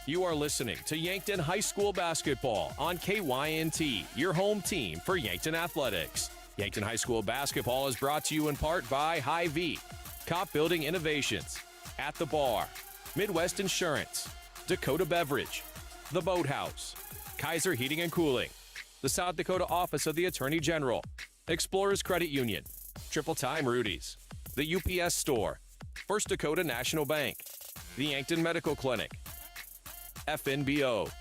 You are listening to Yankton High School basketball on KYNT, your home team for Yankton Athletics. Yankton High School basketball is brought to you in part by Hy-Vee, Cop Building Innovations, At the Bar, Midwest Insurance, Dakota Beverage, The Boathouse, Kaiser Heating and Cooling, the South Dakota Office of the Attorney General, Explorers Credit Union, Triple Time Rudy's, the UPS Store, First Dakota National Bank, the Yankton Medical Clinic, FNBO,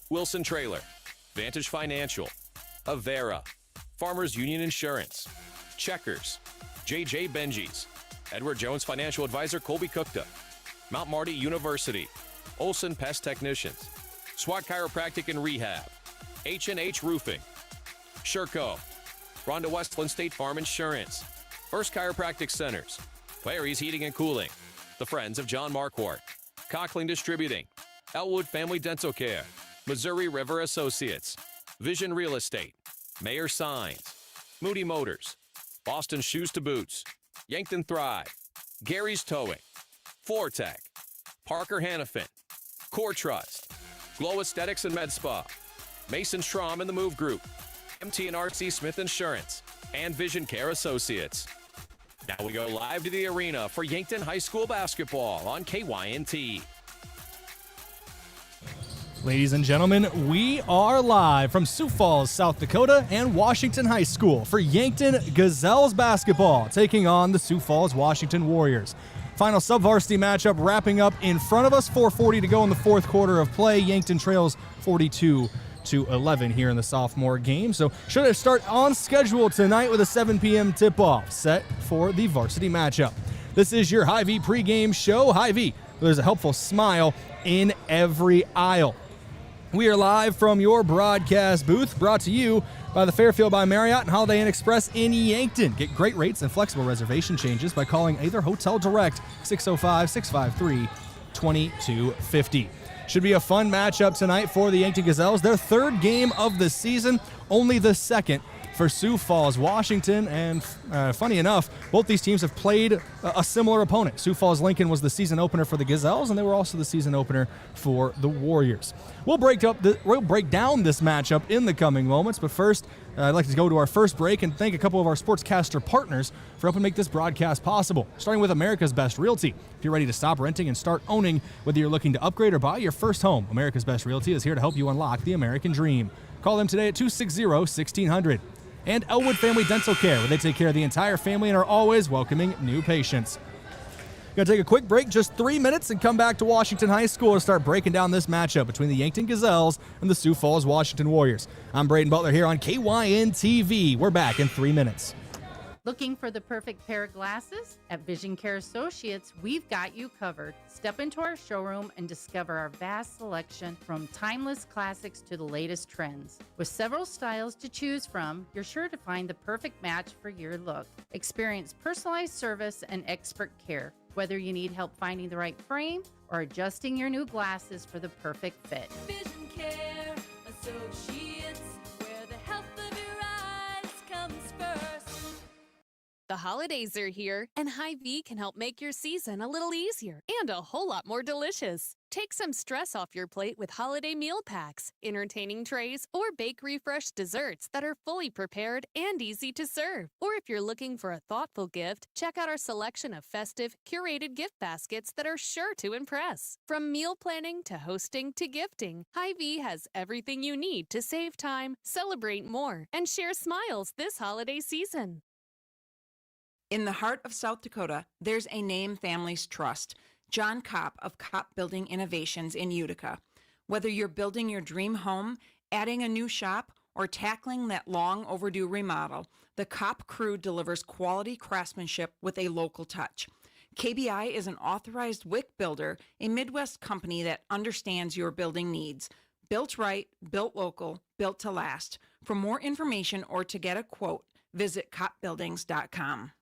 Wilson Trailer, Vantage Financial, Avera, Farmers Union Insurance, Checkers, JJ Benji's, Edward Jones Financial Advisor Colby Cookta, Mount Marty University, Olson Pest Technicians, SWAT Chiropractic and Rehab, H&H Roofing, Sherco, Rhonda Westland State Farm Insurance, First Chiropractic Centers, Larry's Heating and Cooling, the Friends of John Marquardt, Cockling Distributing, Elwood Family Dental Care, Missouri River Associates, Vision Real Estate, Mayor Signs, Moody Motors, Boston Shoes to Boots, Yankton Thrive, Gary's Towing, Fortec, Parker Hannafin, Core Trust, Glow Aesthetics and Med Spa, Mason Schramm and the Move Group, MT&RC Smith Insurance, and Vision Care Associates. Now we go live to the arena for Yankton High School basketball on KYNT. Ladies and gentlemen, we are live from Sioux Falls, South Dakota and Washington High School for Yankton Gazelles basketball, taking on the Sioux Falls Washington Warriors. Final sub-varsity matchup wrapping up in front of us, 4:40 to go in the fourth quarter of play. Yankton trails 42-11 here in the sophomore game. So should it start on schedule tonight with a 7 p.m. tip-off set for the varsity matchup. This is your Hy-Vee pregame show. Hy-Vee, there's a helpful smile in every aisle. We are live from your broadcast booth, brought to you by the Fairfield by Marriott and Holiday Inn Express in Yankton. Get great rates and flexible reservation changes by calling either Hotel Direct, 605-653-2250. Should be a fun matchup tonight for the Yankton Gazelles. Their third game of the season, only the second for Sioux Falls, Washington, and funny enough, both these teams have played a similar opponent. Sioux Falls Lincoln was the season opener for the Gazelles, and they were also the season opener for the Warriors. We'll break down this matchup in the coming moments, but first, I'd like to go to our first break and thank a couple of our sportscaster partners for helping make this broadcast possible, starting with America's Best Realty. If you're ready to stop renting and start owning, whether you're looking to upgrade or buy your first home, America's Best Realty is here to help you unlock the American dream. Call them today at 260-1600. And Elwood Family Dental Care, where they take care of the entire family and are always welcoming new patients. Going to take a quick break, just 3 minutes, and come back to Washington High School to start breaking down this matchup between the Yankton Gazelles and the Sioux Falls Washington Warriors. I'm Brayden Butler here on KYN-TV. We're back in 3 minutes. Looking for the perfect pair of glasses? At Vision Care Associates, we've got you covered. Step into our showroom and discover our vast selection from timeless classics to the latest trends. With several styles to choose from, you're sure to find the perfect match for your look. Experience personalized service and expert care, whether you need help finding the right frame or adjusting your new glasses for the perfect fit. Vision Care Associates, where the health of your eyes comes first. The holidays are here, and Hy-Vee can help make your season a little easier and a whole lot more delicious. Take some stress off your plate with holiday meal packs, entertaining trays, or bake-refresh desserts that are fully prepared and easy to serve. Or if you're looking for a thoughtful gift, check out our selection of festive, curated gift baskets that are sure to impress. From meal planning to hosting to gifting, Hy-Vee has everything you need to save time, celebrate more, and share smiles this holiday season. In the heart of South Dakota, there's a name families trust, John Kopp of Kopp Building Innovations in Utica. Whether you're building your dream home, adding a new shop, or tackling that long overdue remodel, the Kopp crew delivers quality craftsmanship with a local touch. KBI is an authorized WIC builder, a Midwest company that understands your building needs. Built right, built local, built to last. For more information or to get a quote, visit koppbuildings.com.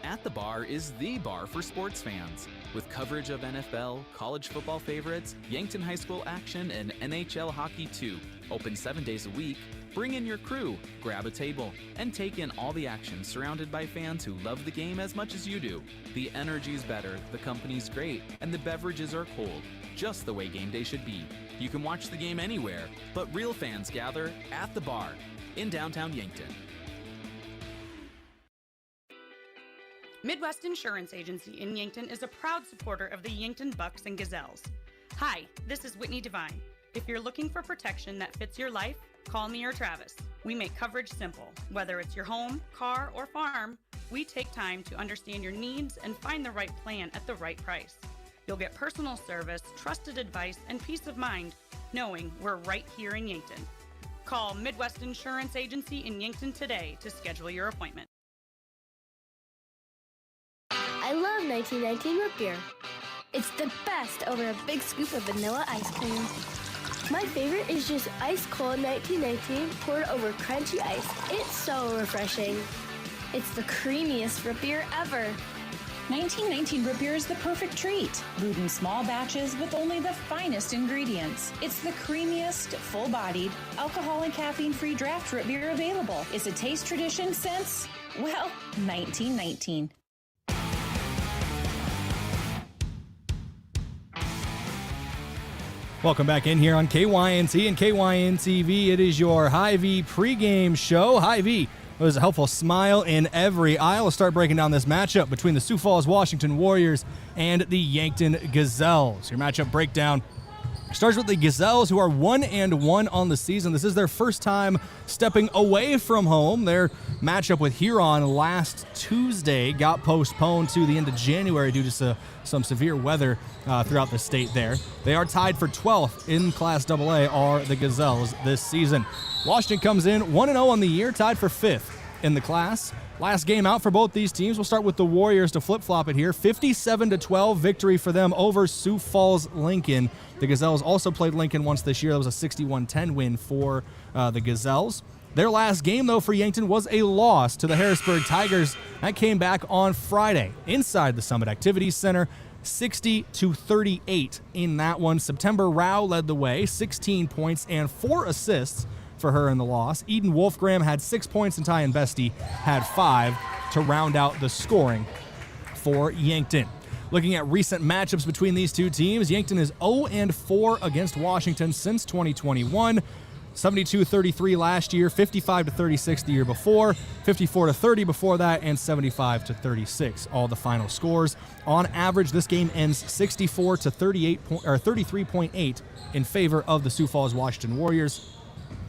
At the Bar is the bar for sports fans. With coverage of NFL, college football favorites, Yankton High School action, and NHL hockey too. Open 7 days a week. Bring in your crew, grab a table, and take in all the action surrounded by fans who love the game as much as you do. The energy's better, the company's great, and the beverages are cold, just the way game day should be. You can watch the game anywhere, but real fans gather at the bar in downtown Yankton. Midwest Insurance Agency in Yankton is a proud supporter of the Yankton Bucks and Gazelles. Hi, this is Whitney Devine. If you're looking for protection that fits your life, call me or Travis. We make coverage simple. Whether it's your home, car, or farm, we take time to understand your needs and find the right plan at the right price. You'll get personal service, trusted advice, and peace of mind knowing we're right here in Yankton. Call Midwest Insurance Agency in Yankton today to schedule your appointment. I love 1919 root beer. It's the best over a big scoop of vanilla ice cream. My favorite is just ice cold 1919 poured over crunchy ice. It's so refreshing. It's the creamiest root beer ever. 1919 root beer is the perfect treat. Brewed in small batches with only the finest ingredients. It's the creamiest, full-bodied, alcohol and caffeine-free draft root beer available. It's a taste tradition since, well, 1919. Welcome back in here on KYNT and KYN-TV. It is your Hy-Vee pregame show. Hy-Vee, there's a helpful smile in every aisle. Let's start breaking down this matchup between the Sioux Falls Washington Warriors and the Yankton Gazelles. Your matchup breakdown starts with the Gazelles, who are 1-1 on the season. This is their first time stepping away from home. Their matchup with Huron last Tuesday got postponed to the end of January due to some severe weather throughout the state there. They are tied for 12th in Class AA, are the Gazelles this season. Washington comes in 1-0 on the year, tied for 5th in the class. Last game out for both these teams. We'll start with the Warriors to flip-flop it here. 57-12 victory for them over Sioux Falls Lincoln. The Gazelles also played Lincoln once this year. That was a 61-10 win for the Gazelles. Their last game, though, for Yankton was a loss to the Harrisburg Tigers. That came back on Friday inside the Summit Activities Center, 60-38 in that one. September Rao led the way, 16 points and 4 assists for her in the loss. Eden Wolfgram had 6 points and Tyan Bestie had 5 to round out the scoring for Yankton. Looking at recent matchups between these two teams, Yankton is 0-4 against Washington since 2021. 72-33 last year, 55-36 the year before, 54-30 before that, and 75-36 all the final scores. On average, this game ends 63.8 in favor of the Sioux Falls Washington Warriors,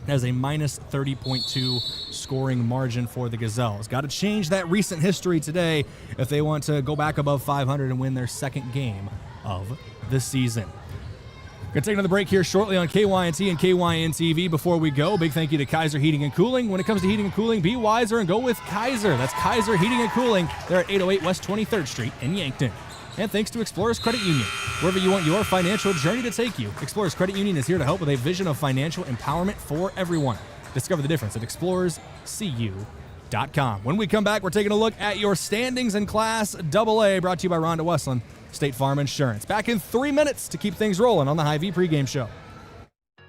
as a minus 30.2 scoring margin for the Gazelles. Got to change that recent history today if they want to go back above 500 and win their second game of the season. Going to take another break here shortly on KYNT and KYN-TV. Before we go, big thank you to Kaiser Heating and Cooling. When it comes to heating and cooling, be wiser and go with Kaiser. That's Kaiser Heating and Cooling. They're at 808 West 23rd Street in Yankton. And thanks to Explorers Credit Union. Wherever you want your financial journey to take you, Explorers Credit Union is here to help with a vision of financial empowerment for everyone. Discover the difference at explorerscu.com. When we come back, we're taking a look at your standings in Class AA, brought to you by Rhonda Westland, State Farm Insurance. Back in 3 minutes to keep things rolling on the Hy-Vee pregame show.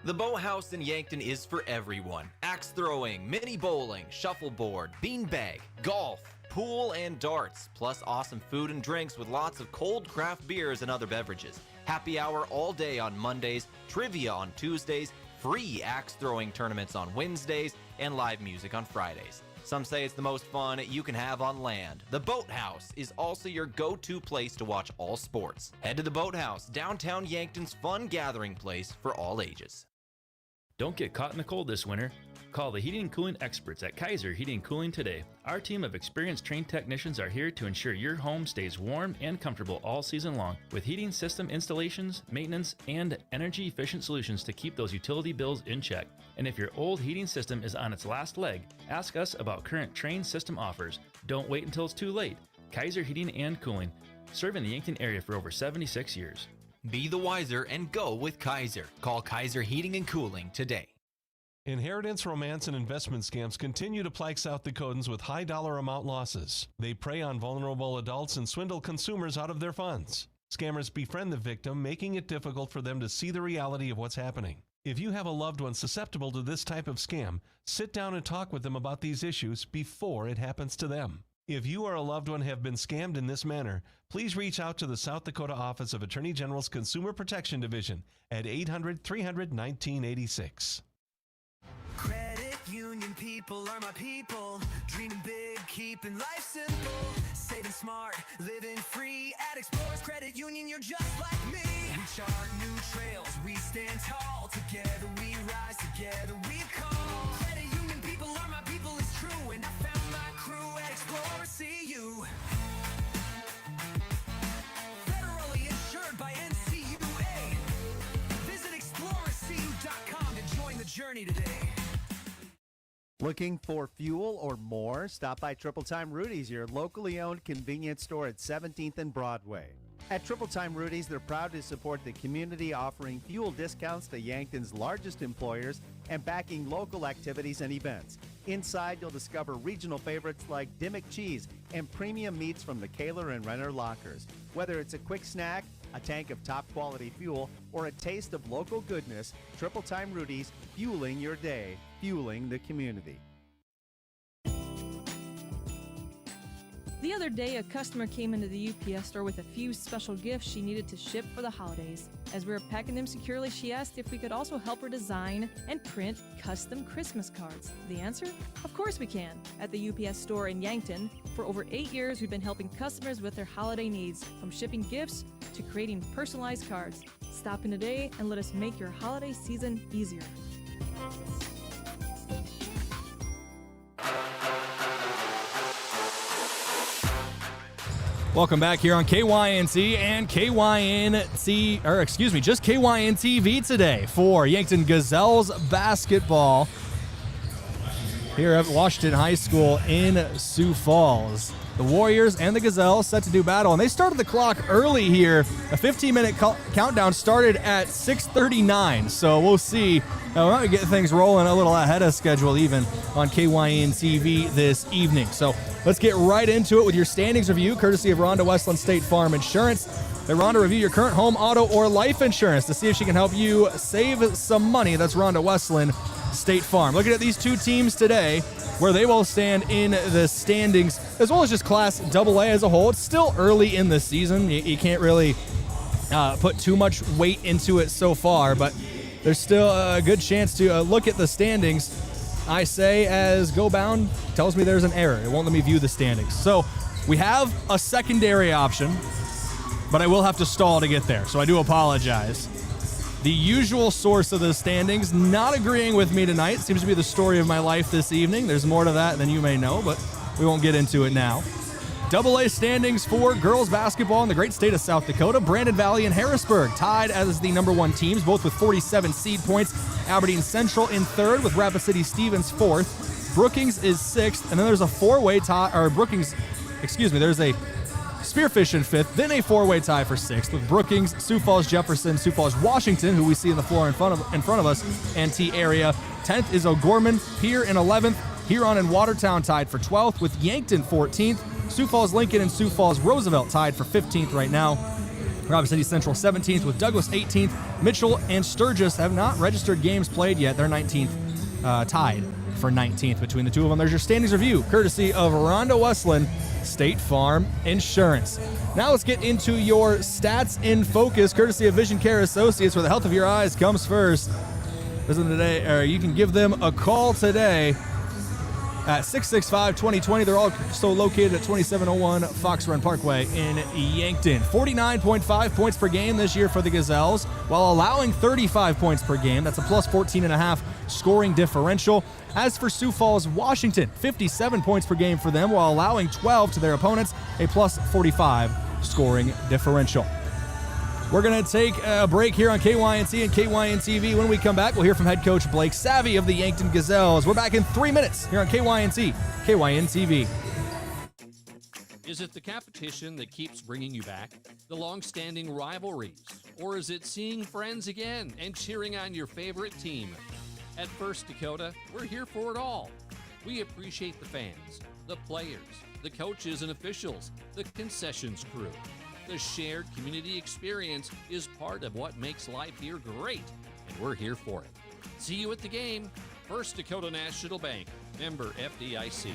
The Boathouse in Yankton is for everyone. Axe throwing, mini bowling, shuffleboard, beanbag, golf, pool, and darts, plus awesome food and drinks with lots of cold craft beers and other beverages. Happy hour all day on Mondays, trivia on Tuesdays, free axe throwing tournaments on Wednesdays, and live music on Fridays. Some say it's the most fun you can have on land. The Boathouse is also your go-to place to watch all sports. Head to the Boathouse, downtown Yankton's fun gathering place for all ages. Don't get caught in the cold this winter. Call the heating and cooling experts at Kaiser Heating and Cooling today. Our team of experienced trained technicians are here to ensure your home stays warm and comfortable all season long, with heating system installations, maintenance, and energy-efficient solutions to keep those utility bills in check. And if your old heating system is on its last leg, ask us about current trained system offers. Don't wait until it's too late. Kaiser Heating and Cooling, serving the Yankton area for over 76 years. Be the wiser and go with Kaiser. Call Kaiser Heating and Cooling today. Inheritance, romance, and investment scams continue to plague South Dakotans with high dollar amount losses. They prey on vulnerable adults and swindle consumers out of their funds. Scammers befriend the victim, making it difficult for them to see the reality of what's happening. If you have a loved one susceptible to this type of scam, sit down and talk with them about these issues before it happens to them. If you or a loved one have been scammed in this manner, please reach out to the South Dakota Office of Attorney General's Consumer Protection Division at 800-300-1986. Credit union people are my people. Dreaming big, keeping life simple. Saving smart, living free. At Explorers Credit Union, you're just like me. We chart new trails, we stand tall. Together we rise, together we call. Credit union people are my people, it's true. And I found my crew at Explorers CU. Federally insured by NCUA. Visit explorerscu.com to join the journey today. Looking for fuel or more? Stop by Triple Time Rudy's, your locally owned convenience store at 17th and Broadway. At Triple Time Rudy's, they're proud to support the community, offering fuel discounts to Yankton's largest employers and backing local activities and events. Inside, you'll discover regional favorites like Dimmick Cheese and premium meats from the Kaler and Renner lockers. Whether it's a quick snack, a tank of top-quality fuel, or a taste of local goodness, Triple Time Rudy's, fueling your day, fueling the community. The other day, a customer came into the UPS store with a few special gifts she needed to ship for the holidays. As we were packing them securely, she asked if we could also help her design and print custom Christmas cards. The answer? Of course we can. At the UPS store in Yankton, for over 8 years, we've been helping customers with their holiday needs, from shipping gifts to creating personalized cards. Stop in today and let us make your holiday season easier. Welcome back here on KYNT and just KYN TV today for Yankton Gazelles basketball here at Washington High School in Sioux Falls. The Warriors and the Gazelles set to do battle, and they started the clock early here. A 15-minute countdown started at 6:39, so we'll see. We might get things rolling a little ahead of schedule even on KYN TV this evening. So let's get right into it with your standings review, courtesy of Rhonda Westland State Farm Insurance. Let Rhonda review your current home, auto, or life insurance to see if she can help you save some money. That's Rhonda Westland State Farm. Looking at these two teams today, where they will stand in the standings, as well as just Class AA as a whole. It's still early in the season. You can't really put too much weight into it so far, but there's still a good chance to look at the standings. I say, as GoBound tells me there's an error. It won't let me view the standings. So we have a secondary option, but I will have to stall to get there, so I do apologize. The usual source of the standings not agreeing with me tonight. Seems to be the story of my life this evening. There's more to that than you may know, but we won't get into it now. AA standings for girls basketball in the great state of South Dakota. Brandon Valley and Harrisburg tied as the number one teams, both with 47 seed points. Aberdeen Central in third with Rapid City Stevens fourth. Brookings is sixth, and then there's a four-way tie, there's a Spearfish in fifth, then a four-way tie for sixth with Brookings, Sioux Falls Jefferson, Sioux Falls Washington, who we see in the floor in front of us, and T area. 10th is O'Gorman, Pier in 11th, Huron and Watertown tied for 12th with Yankton 14th, Sioux Falls Lincoln and Sioux Falls Roosevelt tied for 15th right now. Rapid City Central 17th with Douglas 18th. Mitchell and Sturgis have not registered games played yet. They're 19th, tied for 19th between the two of them. There's your standings review, courtesy of Rhonda Westland State Farm Insurance. Now let's get into your stats in focus, courtesy of Vision Care Associates, where the health of your eyes comes first. Listen today, or you can give them a call today at 665-2020. They're also located at 2701 Fox Run Parkway in Yankton. 49.5 points per game this year for the Gazelles, while allowing 35 points per game. That's a plus 14.5 scoring differential. As for Sioux Falls, Washington, 57 points per game for them, while allowing 12 to their opponents, a plus 45 scoring differential. We're going to take a break here on KYNC and KYN TV. When we come back, we'll hear from head coach Blake Savvy of the Yankton Gazelles. We're back in 3 minutes here on KYNC, KYN TV. Is it the competition that keeps bringing you back? The long-standing rivalries? Or is it seeing friends again and cheering on your favorite team? At First Dakota, we're here for it all. We appreciate the fans, the players, the coaches and officials, the concessions crew. The shared community experience is part of what makes life here great. and we're here for it. See you at the game. First Dakota National Bank, member FDIC.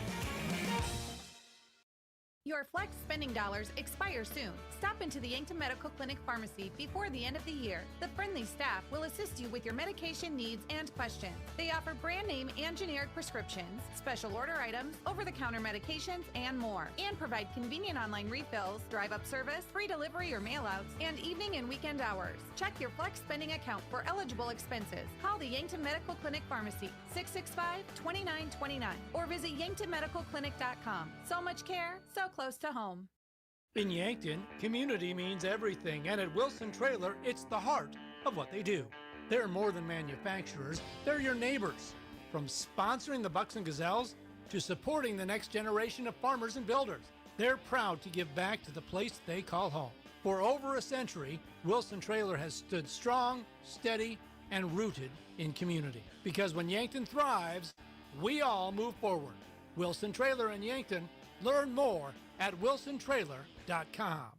Your flex spending dollars expire soon. Stop into the Yankton Medical Clinic Pharmacy before the end of the year. The friendly staff will assist you with your medication needs and questions. They offer brand name and generic prescriptions, special order items, over-the-counter medications, and more. And provide convenient online refills, drive-up service, free delivery or mail-outs, and evening and weekend hours. Check your flex spending account for eligible expenses. Call the Yankton Medical Clinic Pharmacy, 665-2929, or visit yanktonmedicalclinic.com. So much care, so close to home. In Yankton, community means everything, and at Wilson Trailer, it's the heart of what they do. They're more than manufacturers, they're your neighbors. From sponsoring the Bucks and Gazelles to supporting the next generation of farmers and builders, they're proud to give back to the place they call home. For over a century, Wilson Trailer has stood strong, steady, and rooted in community. Because when Yankton thrives, we all move forward. Wilson Trailer in Yankton. Learn more at wilsontrailer.com.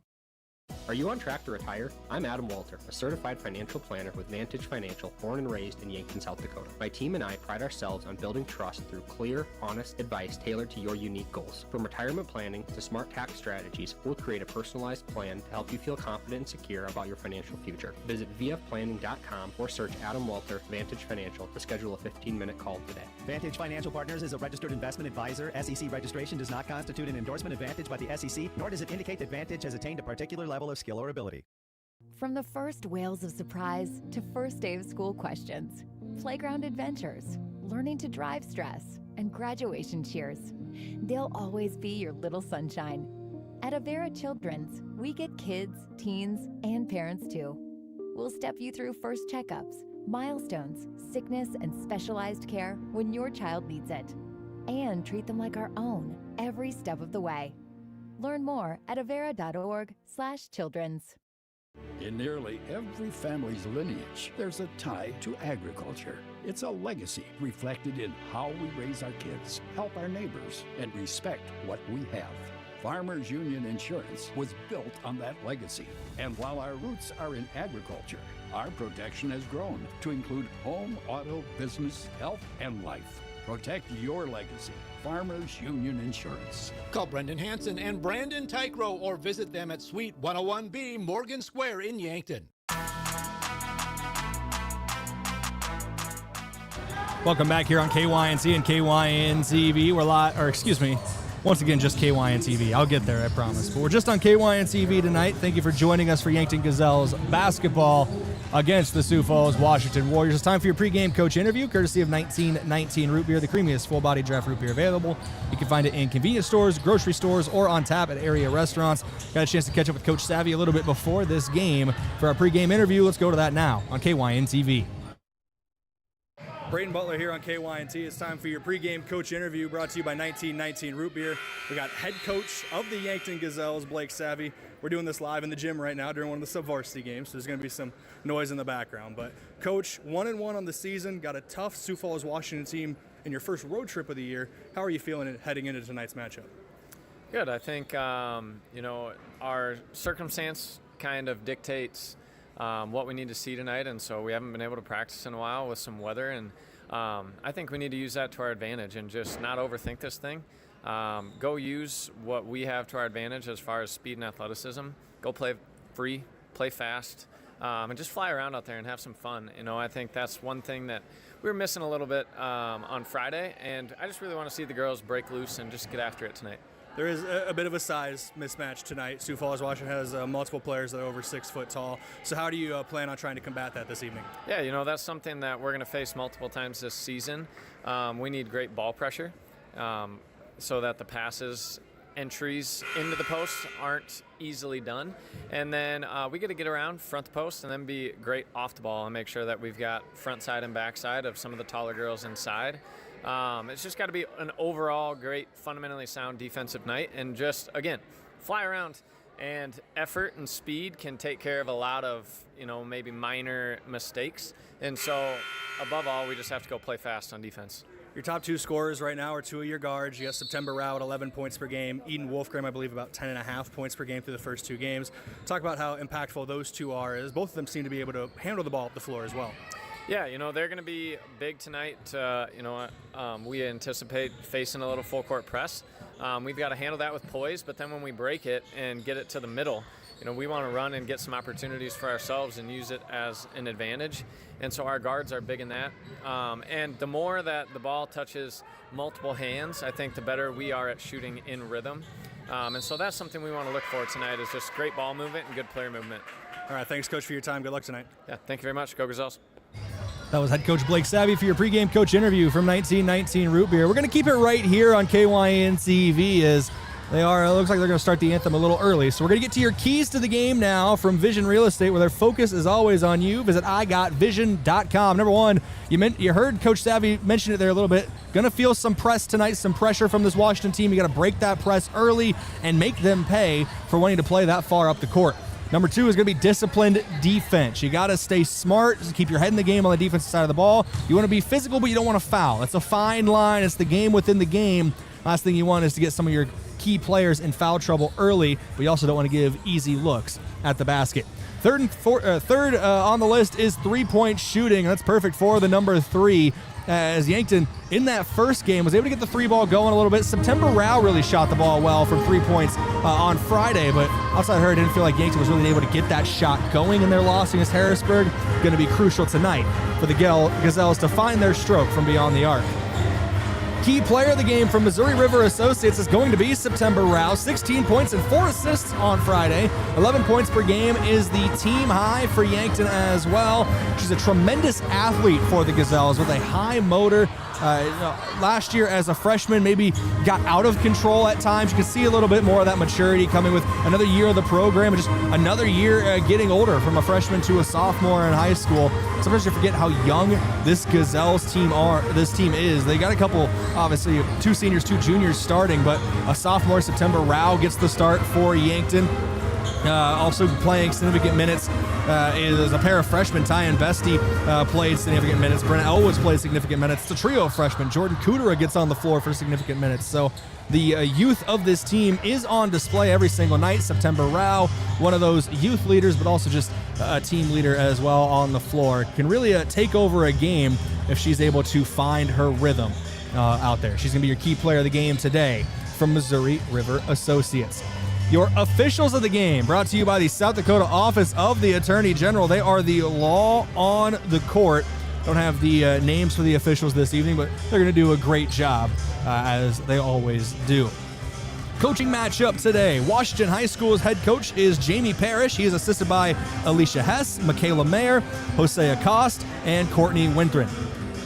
Are you on track to retire? I'm Adam Walter, a certified financial planner with Vantage Financial, born and raised in Yankton, South Dakota. My team and I pride ourselves on building trust through clear, honest advice tailored to your unique goals. From retirement planning to smart tax strategies, we'll create a personalized plan to help you feel confident and secure about your financial future. Visit vfplanning.com or search Adam Walter Vantage Financial to schedule a 15-minute call today. Vantage Financial Partners is a registered investment advisor. SEC registration does not constitute an endorsement of Vantage by the SEC, nor does it indicate that Vantage has attained a particular level of skill or ability. From the first wails of surprise to first day of school questions, playground adventures, learning to drive stress, and graduation cheers, they'll always be your little sunshine. At Avera Children's, we get kids, teens, and parents too. We'll step you through first checkups, milestones, sickness, and specialized care when your child needs it, and treat them like our own every step of the way. Learn more at avera.org/children's. In nearly every family's lineage, there's a tie to agriculture. It's a legacy reflected in how we raise our kids, help our neighbors, and respect what we have. Farmers Union Insurance was built on that legacy. And while our roots are in agriculture, our protection has grown to include home, auto, business, health, and life. Protect your legacy. Farmers Union Insurance. Call Brendan Hansen and Brandon Tykrow or visit them at Suite 101B Morgan Square in Yankton. Welcome back here on KYNC and KYN-TV. We're once again, just KYN-TV. I'll get there, I promise. But we're just on KYN-TV tonight. Thank you for joining us for Yankton Gazelles basketball against the Sioux Falls Washington Warriors. It's time for your pregame coach interview, courtesy of 1919 Root Beer, the creamiest full-body draft root beer available. You can find it in convenience stores, grocery stores, or on tap at area restaurants. Got a chance to catch up with Coach Savvy a little bit before this game for our pregame interview. Let's go to that now on KYN-TV. Brayden Butler here on KYNT. It's time for your pregame coach interview brought to you by 1919 Root Beer. We got head coach of the Yankton Gazelles, Blake Savvy. We're doing this live in the gym right now during one of the sub-varsity games, so there's going to be some noise in the background. But, Coach, 1-1 on the season, got a tough Sioux Falls Washington team in your first road trip of the year. How are you feeling heading into tonight's matchup? Good. I think, our circumstance kind of dictates what we need to see tonight, and so we haven't been able to practice in a while with some weather, and I think we need to use that to our advantage and just not overthink this thing. Go use what we have to our advantage as far as speed and athleticism. Go play free, play fast, and just fly around out there and have some fun. I think that's one thing that we were missing a little bit on Friday, and I just really want to see the girls break loose and just get after it tonight. There is a bit of a size mismatch tonight. Sioux Falls Washington has multiple players that are over 6 foot tall. So how do you plan on trying to combat that this evening? Yeah, that's something that we're going to face multiple times this season. We need great ball pressure so that the passes, entries into the post aren't easily done. And then we got to get around front the post and then be great off the ball and make sure that we've got front side and back side of some of the taller girls inside. It's just got to be an overall great, fundamentally sound defensive night, and just, again, fly around, and effort and speed can take care of a lot of, maybe minor mistakes. And so, above all, we just have to go play fast on defense. Your top two scorers right now are two of your guards. You got September Rao at 11 points per game. Eden Wolfgram, I believe, about 10.5 points per game through the first two games. Talk about how impactful those two are, as both of them seem to be able to handle the ball up the floor as well. Yeah, they're going to be big tonight. We anticipate facing a little full court press. We've got to handle that with poise, but then when we break it and get it to the middle, we want to run and get some opportunities for ourselves and use it as an advantage. And so our guards are big in that. And the more that the ball touches multiple hands, I think the better we are at shooting in rhythm. And so that's something we want to look for tonight, is just great ball movement and good player movement. All right, thanks, Coach, for your time. Good luck tonight. Yeah, thank you very much. Go Gazelles. That was head coach Blake Savvy for your pregame coach interview from 1919 Root Beer. We're going to keep it right here on KYN TV as it looks like they're going to start the anthem a little early. So we're going to get to your keys to the game now from Vision Real Estate, where their focus is always on you. Visit igotvision.com. Number one, you heard Coach Savvy mention it there a little bit. Going to feel some press tonight, some pressure from this Washington team. You got to break that press early and make them pay for wanting to play that far up the court. Number two is going to be disciplined defense. You got to stay smart, keep your head in the game on the defensive side of the ball. You want to be physical, but you don't want to foul. It's a fine line. It's the game within the game. Last thing you want is to get some of your key players in foul trouble early, but you also don't want to give easy looks at the basket. Third on the list is three-point shooting. That's perfect for the number 3. As Yankton, in that first game, was able to get the three ball going a little bit. September Rao really shot the ball well from 3 points on Friday, but outside her, I didn't feel like Yankton was really able to get that shot going in their loss against Harrisburg. Going to be crucial tonight for the Gazelles to find their stroke from beyond the arc. Key player of the game from Missouri River Associates is going to be September Rao. 16 points and 4 assists on Friday. 11 points per game is the team high for Yankton as well. She's a tremendous athlete for the Gazelles with a high motor. Last year as a freshman maybe got out of control at times. You can see a little bit more of that maturity coming with another year of the program, and just another year getting older from a freshman to a sophomore in high school. Sometimes you forget how young this Gazelles team is. They got a couple, obviously 2 seniors, 2 juniors starting, but a sophomore, September Rao, gets the start for Yankton. Also playing significant minutes is a pair of freshmen. Tyan Bestie played significant minutes. Brenna Elwoods played significant minutes. It's a trio of freshmen. Jordan Kudera gets on the floor for significant minutes. So the youth of this team is on display every single night. September Rao, one of those youth leaders, but also just a team leader as well on the floor. Can really take over a game if she's able to find her rhythm out there. She's going to be your key player of the game today from Missouri River Associates. Your officials of the game, brought to you by the South Dakota Office of the Attorney General. They are the law on the court. Don't have the names for the officials this evening, but they're going to do a great job, as they always do. Coaching matchup today. Washington High School's head coach is Jamie Parrish. He is assisted by Alicia Hess, Michaela Mayer, Jose Acosta, and Courtney Winthren.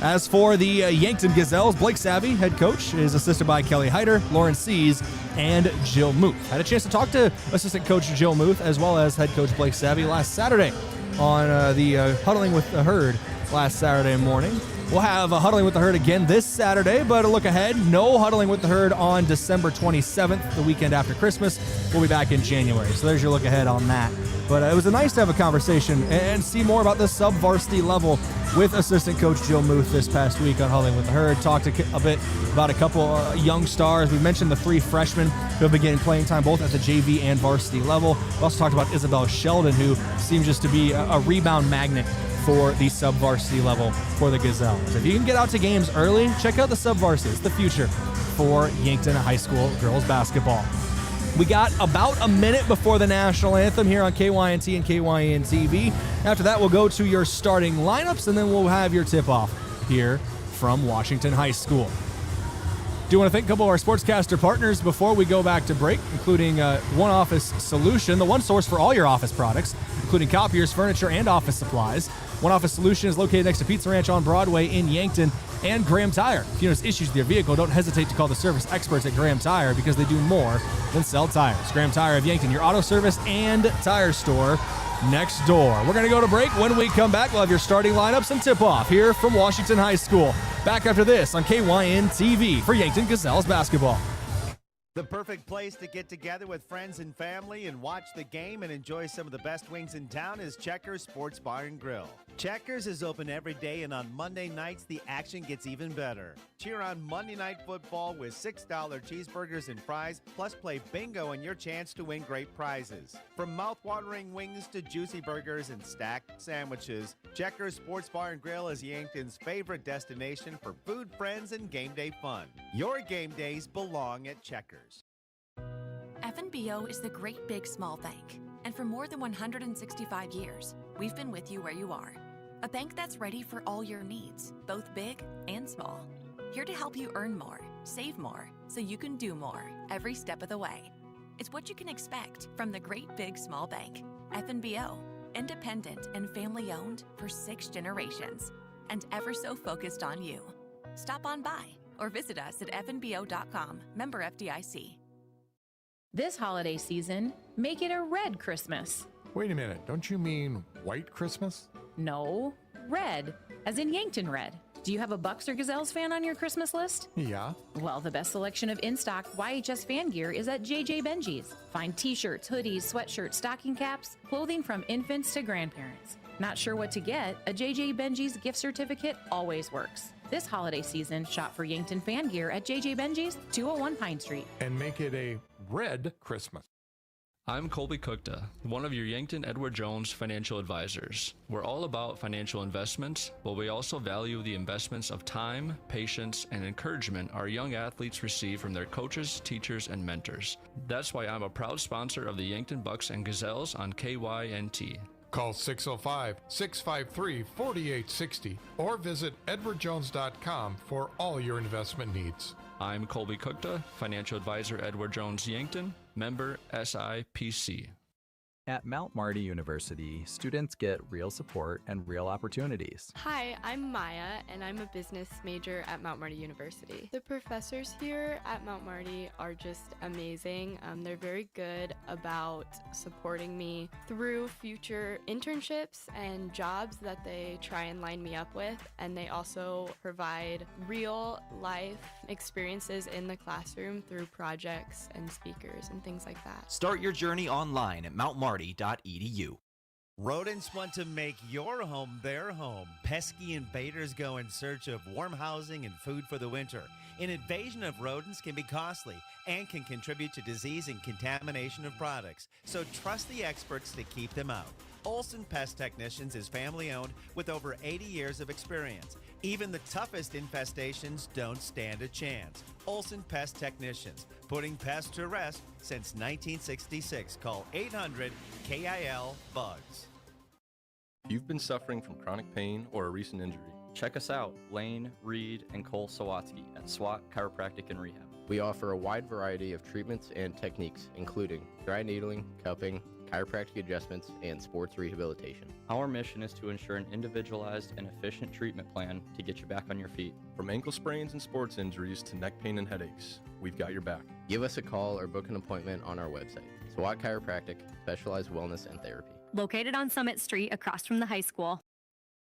As for the Yankton Gazelles, Blake Savvy, head coach, is assisted by Kelly Heider, Lauren Sees, and Jill Muth. Had a chance to talk to assistant coach Jill Muth as well as head coach Blake Savvy last Saturday on the Huddling with the Herd last Saturday morning. We'll have a Huddling with the Herd again this Saturday, but a look ahead, no Huddling with the Herd on December 27th, the weekend after Christmas. We'll be back in January, so there's your look ahead on that. But it was nice to have a conversation and see more about the sub-varsity level with assistant coach Jill Muth this past week on Huddling with the Herd. Talked a bit about a couple young stars. We mentioned the 3 freshmen who have been getting playing time both at the JV and varsity level. We also talked about Isabel Sheldon, who seems just to be a rebound magnet for the sub-varsity level for the Gazelles. If you can get out to games early, check out the sub-varsity. It's the future for Yankton High School girls basketball. We got about a minute before the national anthem here on KYNT and KYN TV. After that, we'll go to your starting lineups, and then we'll have your tip-off here from Washington High School. Do want to thank a couple of our sportscaster partners before we go back to break, including One Office Solution, the one source for all your office products, including copiers, furniture, and office supplies. One Office Solution is located next to Pizza Ranch on Broadway in Yankton. And Graham Tire. If you notice issues with your vehicle, don't hesitate to call the service experts at Graham Tire, because they do more than sell tires. Graham Tire of Yankton, your auto service and tire store next door. We're going to go to break. When we come back, we'll have your starting lineups and tip-off here from Washington High School. Back after this on KYN TV for Yankton Gazelles basketball. The perfect place to get together with friends and family and watch the game and enjoy some of the best wings in town is Checkers Sports Bar and Grill. Checkers is open every day, and on Monday nights, the action gets even better. Cheer on Monday Night Football with $6 cheeseburgers and fries, plus play bingo and your chance to win great prizes. From mouth-watering wings to juicy burgers and stacked sandwiches, Checkers Sports Bar and Grill is Yankton's favorite destination for food, friends, and game day fun. Your game days belong at Checkers. FNBO is the great big small bank. And for more than 165 years, we've been with you where you are. A bank that's ready for all your needs, both big and small. Here to help you earn more, save more, so you can do more every step of the way. It's what you can expect from the great big small bank. FNBO, independent and family owned for 6 generations, and ever so focused on you. Stop on by or visit us at fnbo.com, member FDIC. This holiday season, make it a red Christmas. Wait a minute, don't you mean white Christmas? No, red, as in Yankton red. Do you have a Bucks or Gazelles fan on your Christmas list? Yeah. Well, the best selection of in-stock YHS fan gear is at JJ Benji's. Find t-shirts, hoodies, sweatshirts, stocking caps, clothing from infants to grandparents. Not sure what to get? A JJ Benji's gift certificate always works. This holiday season, shop for Yankton fan gear at JJ Benji's, 201 Pine Street. And make it a red Christmas. I'm Colby Cookta, one of your Yankton Edward Jones financial advisors. We're all about financial investments, but we also value the investments of time, patience, and encouragement our young athletes receive from their coaches, teachers, and mentors. That's why I'm a proud sponsor of the Yankton Bucks and Gazelles on KYNT. Call 605-653-4860 or visit edwardjones.com for all your investment needs. I'm Colby Cookta, financial advisor Edward Jones Yankton, member SIPC. At Mount Marty University, students get real support and real opportunities. Hi, I'm Maya, and I'm a business major at Mount Marty University. The professors here at Mount Marty are just amazing. They're very good about supporting me through future internships and jobs that they try and line me up with, and they also provide real life experiences in the classroom through projects and speakers and things like that. Start your journey online at mountmarty.edu. Rodents want to make your home their home. Pesky invaders go in search of warm housing and food for the winter. An invasion of rodents can be costly and can contribute to disease and contamination of products. So trust the experts to keep them out. Olson Pest Technicians is family-owned with over 80 years of experience. Even the toughest infestations don't stand a chance. Olson Pest Technicians, putting pests to rest since 1966. Call 800-KIL-BUGS. If you've been suffering from chronic pain or a recent injury, check us out, Lane, Reed, and Cole Sawatsky at SWAT Chiropractic and Rehab. We offer a wide variety of treatments and techniques, including dry needling, cupping, chiropractic adjustments, and sports rehabilitation. Our mission is to ensure an individualized and efficient treatment plan to get you back on your feet. From ankle sprains and sports injuries to neck pain and headaches, we've got your back. Give us a call or book an appointment on our website. SWAT Chiropractic, specialized wellness and therapy. Located on Summit Street across from the high school.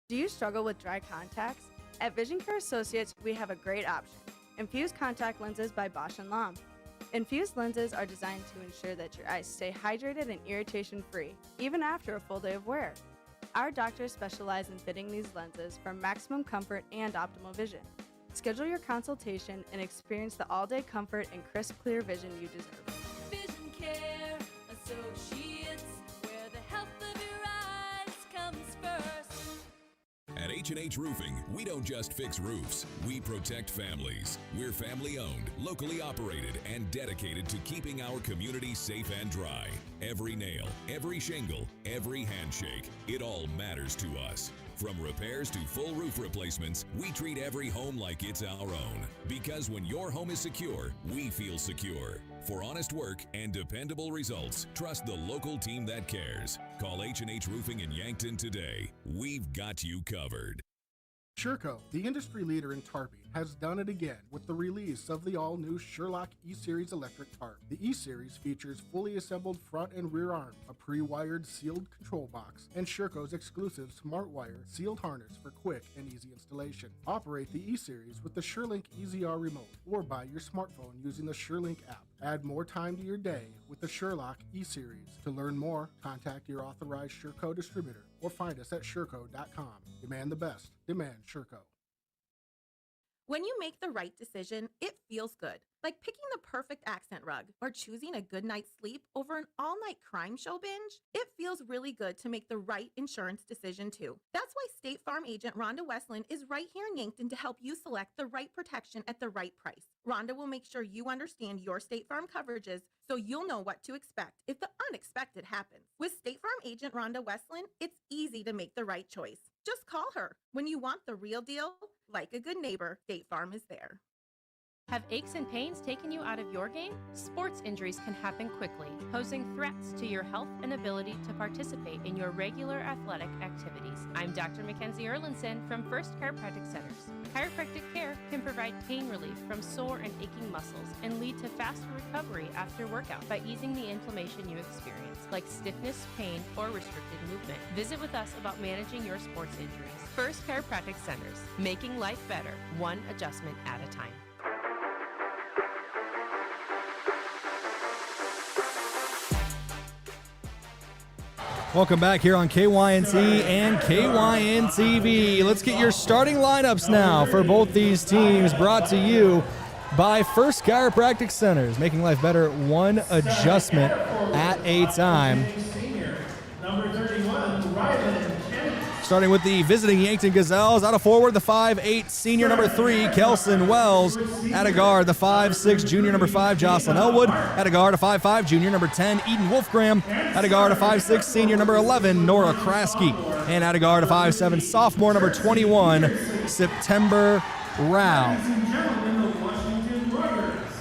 Do you struggle with dry contacts? At Vision Care Associates, we have a great option. Infused contact lenses by Bosch & Lomb. Infused lenses are designed to ensure that your eyes stay hydrated and irritation-free, even after a full day of wear. Our doctors specialize in fitting these lenses for maximum comfort and optimal vision. Schedule your consultation and experience the all-day comfort and crisp, clear vision you deserve. Vision Care Associates, where the health of your eyes comes first. At H&H Roofing, we don't just fix roofs, we protect families. We're family-owned, locally operated, and dedicated to keeping our community safe and dry. Every nail, every shingle, every handshake, it all matters to us. From repairs to full roof replacements, we treat every home like it's our own. Because when your home is secure, we feel secure. For honest work and dependable results, trust the local team that cares. Call H&H Roofing in Yankton today. We've got you covered. Sherco, the industry leader in tarping, has done it again with the release of the all-new Sherlock E-Series electric tarp. The E-Series features fully assembled front and rear arms, a pre-wired sealed control box, and Sherco's exclusive SmartWire sealed harness for quick and easy installation. Operate the E-Series with the SureLink EZR remote or by your smartphone using the SureLink app. Add more time to your day with the Sherlock E-Series. To learn more, contact your authorized Sherco distributor. or find us at sureco.com. Demand the best. Demand Sureco. When you make the right decision, it feels good. Like picking the perfect accent rug or choosing a good night's sleep over an all-night crime show binge. It feels really good to make the right insurance decision too. That's why State Farm agent Rhonda Westland is right here in Yankton to help you select the right protection at the right price. Rhonda will make sure you understand your State Farm coverages so you'll know what to expect if the unexpected happens. With State Farm agent Rhonda Westland, it's easy to make the right choice. Just call her. When you want the real deal, like a good neighbor, State Farm is there. Have aches and pains taken you out of your game? Sports injuries can happen quickly, posing threats to your health and ability to participate in your regular athletic activities. I'm Dr. Mackenzie Erlinson from First Chiropractic Centers. Chiropractic care can provide pain relief from sore and aching muscles and lead to faster recovery after workout by easing the inflammation you experience, like stiffness, pain, or restricted movement. Visit with us about managing your sports injuries. First Chiropractic Centers, making life better, one adjustment at a time. Welcome back here on KYNC and KYN-TV. Let's get your starting lineups now for both these teams, brought to you by First Chiropractic Centers, making life better one adjustment at a time. Number 31, Brayden. Starting with the visiting Yankton Gazelles, out of forward, the 5'8", senior number 3, Kelson Wells. At a guard, the 5'6", junior number 5, Jocelyn Elwood. At a guard, a 5'5", junior number 10, Eden Wolfgram. At a guard, a 5'6", senior number 11, Nora Kraske. And at a guard, a 5'7", sophomore number 21, September Rao.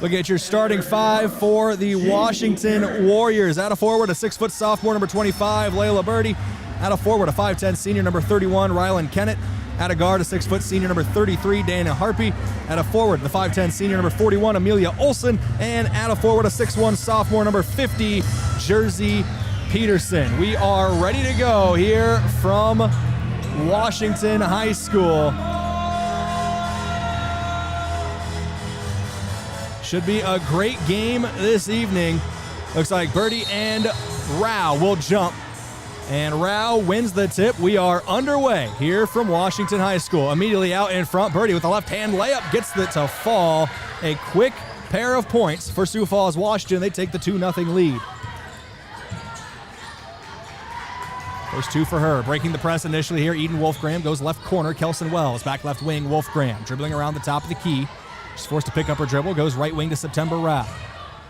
Look at your starting five for the Washington Warriors. Out of forward, a 6-foot sophomore number 25, Layla Birdie. At a forward, a 5'10", senior number 31, Rylan Kennett. At a guard, a 6-foot senior number 33, Dana Harpy. At a forward, the 5'10", senior number 41, Amelia Olson. And at a forward, a 6'1", sophomore number 50, Jersey Peterson. We are ready to go here from Washington High School. Should be a great game this evening. Looks like Birdie and Rao will jump. And Rao wins the tip. We are underway here from Washington High School. Immediately out in front, Birdie with a left-hand layup gets it to fall. A quick pair of points for Sioux Falls, Washington. They take the 2-0 lead. First two for her. Breaking the press initially here, Eden Wolfgram goes left corner. Kelson Wells, back left wing, Wolfgram. Dribbling around the top of the key. She's forced to pick up her dribble, goes right wing to September Rao.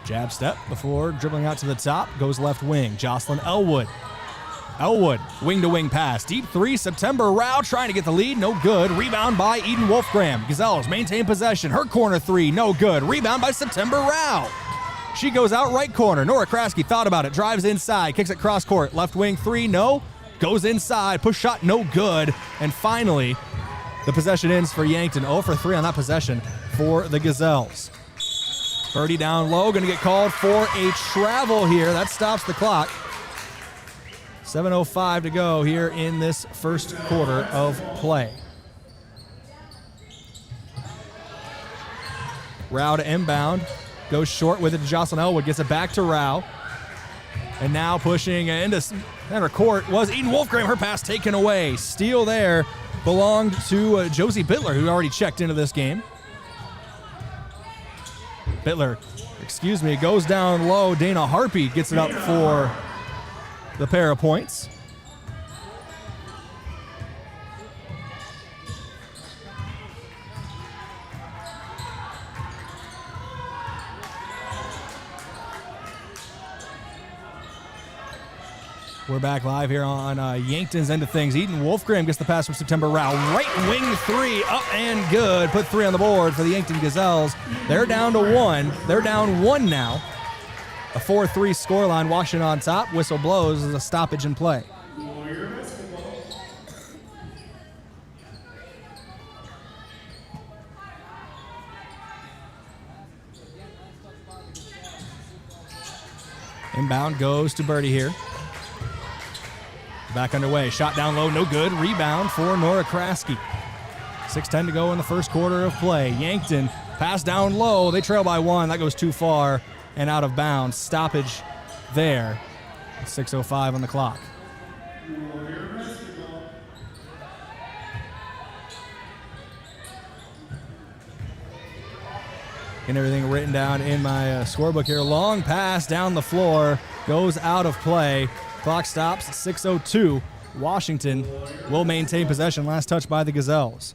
Jab step before dribbling out to the top, goes left wing. Jocelyn Elwood. Elwood, wing-to-wing pass. Deep three, September Rao trying to get the lead. No good. Rebound by Eden Wolfgram. Gazelles maintain possession. Her corner three, no good. Rebound by September Rao. She goes out right corner. Nora Kraske thought about it. Drives inside. Kicks it cross court. Left wing three, no. Goes inside. Push shot, no good. And finally, the possession ends for Yankton. 0 for 3 on that possession for the Gazelles. Birdie down low. Going to get called for a travel here. That stops the clock. 7:05 to go here in this first quarter of play. Rao to inbound. Goes short with it to Jocelyn Elwood. Gets it back to Rao. And now pushing into center court was Eden Wolfgram. Her pass taken away. Steal there belonged to Josie Bittler, who already checked into this game. Bittler, goes down low. Dana Harpy gets it up for the pair of points. We're back live here on Yankton's end of things. Eden Wolfgram gets the pass from September Rao. Right wing three, up and good. Put 3 on the board for the Yankton Gazelles. They're down to 1. They're down 1 now. A 4-3 scoreline. Washington on top. Whistle blows as a stoppage in play. Inbound goes to Birdie here. Back underway. Shot down low, no good. Rebound for Nora Kraske. 6:10 to go in the first quarter of play. Yankton pass down low. They trail by 1. That goes too far and out of bounds. Stoppage there. 6:05 on the clock. Getting everything written down in my scorebook here. Long pass down the floor. Goes out of play. Clock stops at 6:02. Washington will maintain possession. Last touch by the Gazelles.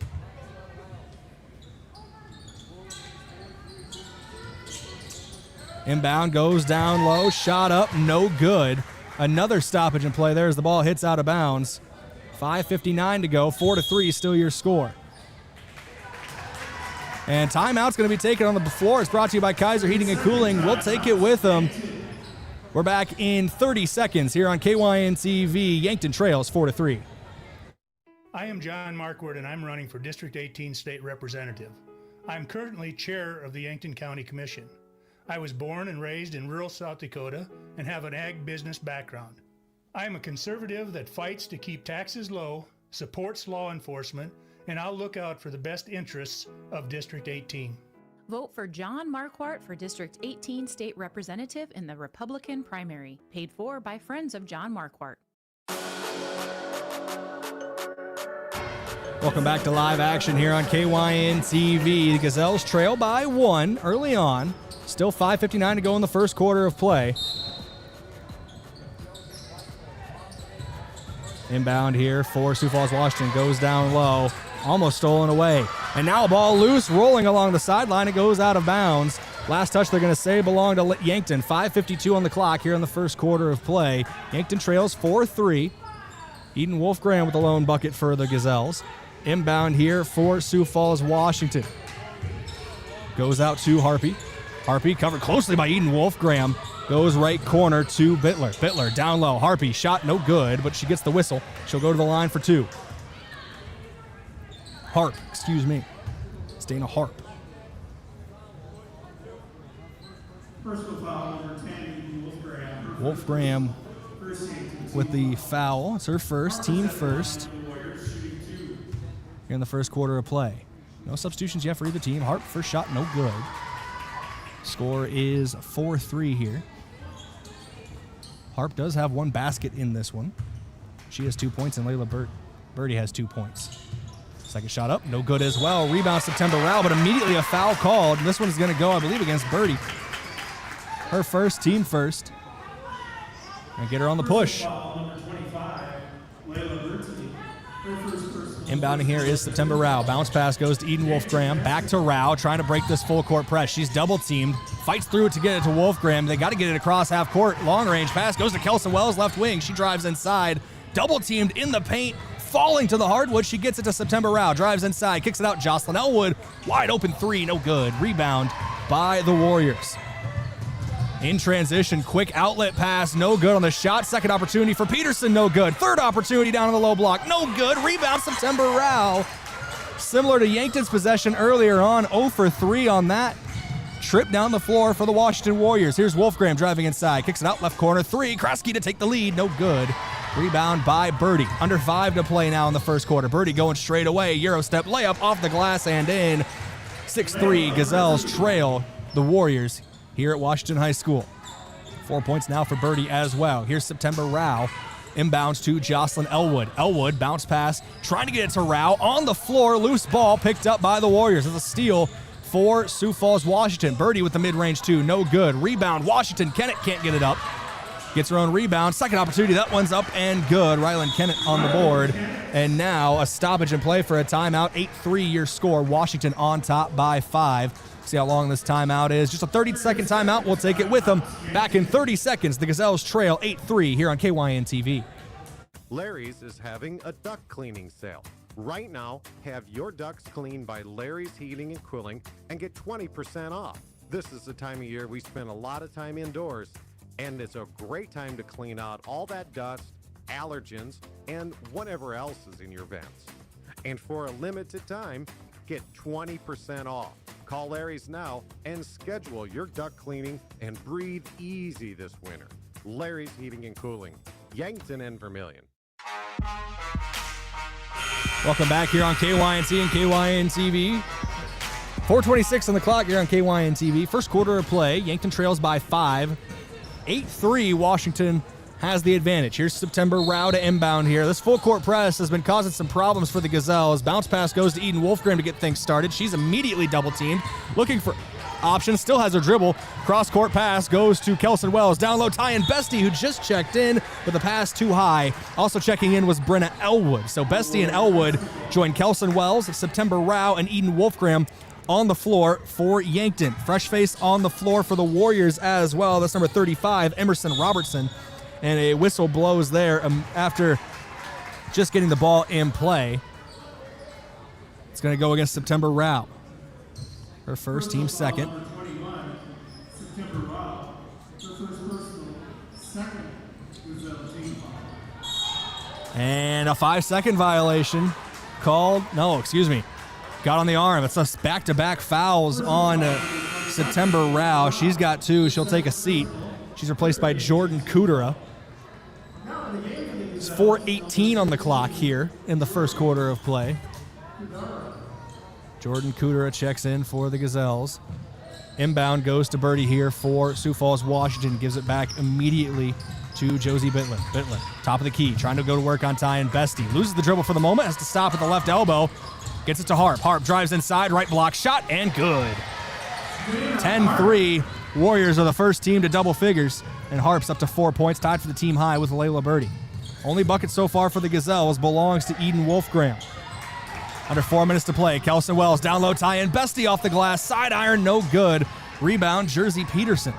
Inbound goes down low. Shot up. No good. Another stoppage in play there as the ball hits out of bounds. 5:59 to go. 4-3 still your score. And timeout's going to be taken on the floor. It's brought to you by Kaiser Heating and Cooling. We'll take it with them. We're back in 30 seconds here on KYN-TV. Yankton trails 4-3. I am John Markward, and I'm running for District 18 State Representative. I'm currently chair of the Yankton County Commission. I was born and raised in rural South Dakota and have an ag business background. I am a conservative that fights to keep taxes low, supports law enforcement, and I'll look out for the best interests of District 18. Vote for John Marquardt for District 18 State Representative in the Republican primary. Paid for by friends of John Marquardt. Welcome back to live action here on KYN-TV. The Gazelles trail by 1 early on. Still 5:59 to go in the first quarter of play. Inbound here for Sioux Falls, Washington. Goes down low. Almost stolen away. And now a ball loose, rolling along the sideline. It goes out of bounds. Last touch they're going to say belonged to Yankton. 5:52 on the clock here in the first quarter of play. Yankton trails 4-3. Eden Wolfgram with the lone bucket for the Gazelles. Inbound here for Sioux Falls, Washington. Goes out to Harpy. Harpy covered closely by Eden Wolfgram. Goes right corner to Butler. Butler down low. Harpy shot no good, but she gets the whistle. She'll go to the line for 2. Harp, excuse me. It's Dana Harp. Personal foul number 10, Wolfgram. Wolfgram with the foul. It's her first, team first. Here in the first quarter of play. No substitutions yet for either team. Harp, first shot, no good. Score is 4-3 here. Harp does have one basket in this one. She has 2 points, and Layla Birdie has 2 points. Second shot up, no good as well. Rebound September Rao, but immediately a foul called. And this one is going to go, I believe, against Birdie. Her first, team first. And get her on the push. Inbounding here is September Rao. Bounce pass goes to Eden Wolfgram. Back to Rao, trying to break this full court press. She's double teamed. Fights through it to get it to Wolfgram. They got to get it across half court. Long range pass goes to Kelson Wells, left wing. She drives inside. Double teamed in the paint. Falling to the hardwood. She gets it to September Rao. Drives inside. Kicks it out. Jocelyn Elwood. Wide open 3. No good. Rebound by the Warriors. In transition, quick outlet pass, no good on the shot. Second opportunity for Peterson, no good. Third opportunity down on the low block, no good. Rebound September Rao. Similar to Yankton's possession earlier on, 0 for 3 on that. Trip down the floor for the Washington Warriors. Here's Wolfgram driving inside, kicks it out left corner, 3. Kraski to take the lead, no good. Rebound by Birdie. Under 5 to play now in the first quarter. Birdie going straight away, Euro step layup off the glass and in. 6-3, Gazelles trail the Warriors here at Washington High School. 4 points now for Birdie as well. Here's September Rao. Inbounds to Jocelyn Elwood. Elwood, bounce pass, trying to get it to Rao. On the floor, loose ball picked up by the Warriors. It's a steal for Sioux Falls, Washington. Birdie with the mid-range 2, no good. Rebound, Washington. Kennett can't get it up. Gets her own rebound. Second opportunity, that one's up and good. Ryland Kennett on the board. And now a stoppage in play for a timeout. 8-3 your score. Washington on top by 5. See how long this timeout is. Just a 30-second timeout. We'll take it with them. Back in 30 seconds, the Gazelles trail 8-3 here on KYN-TV. Larry's is having a duct cleaning sale. Right now, have your ducts cleaned by Larry's Heating and Cooling and get 20% off. This is the time of year we spend a lot of time indoors, and it's a great time to clean out all that dust, allergens, and whatever else is in your vents. And for a limited time, get 20% off. Call Larry's now and schedule your duct cleaning and breathe easy this winter. Larry's Heating and Cooling, Yankton and Vermilion. Welcome back here on KYNT and KYN-TV. 4:26 on the clock here on KYN-TV. First quarter of play. Yankton trails by 5. 8-3, Washington has the advantage. Here's September Rao to inbound here. This full court press has been causing some problems for the Gazelles. Bounce pass goes to Eden Wolfgram to get things started. She's immediately double teamed. Looking for option, still has her dribble. Cross-court pass goes to Kelson Wells. Down low, Tyan Bestie, who just checked in, but the pass too high. Also checking in was Brenna Elwood. So Bestie and Elwood join Kelson Wells, September Rao, and Eden Wolfgram on the floor for Yankton. Fresh face on the floor for the Warriors as well. That's number 35, Emerson Robertson. And a whistle blows there after just getting the ball in play. It's going to go against September Rao. Her first, team second. And a 5-second violation called. No, excuse me. Got on the arm. It's us back-to-back fouls on September Rao. She's got 2. She'll take a seat. She's replaced by Jordan Kudera. It's 4:18 on the clock here in the first quarter of play. Jordan Kudera checks in for the Gazelles. Inbound goes to Birdie here for Sioux Falls, Washington. Gives it back immediately to Josie Bittler. Bittler, top of the key, trying to go to work on Tyan Bestie. Loses the dribble for the moment, has to stop at the left elbow. Gets it to Harp. Harp drives inside, right block shot, and good. 10-3. Warriors are the first team to double figures, and Harp's up to 4 points, tied for the team high with Layla Birdie. Only bucket so far for the Gazelles belongs to Eden Wolfgram. Under 4 minutes to play, Kelson Wells down low, Tyan Bestie off the glass, side iron, no good. Rebound, Jersey Peterson.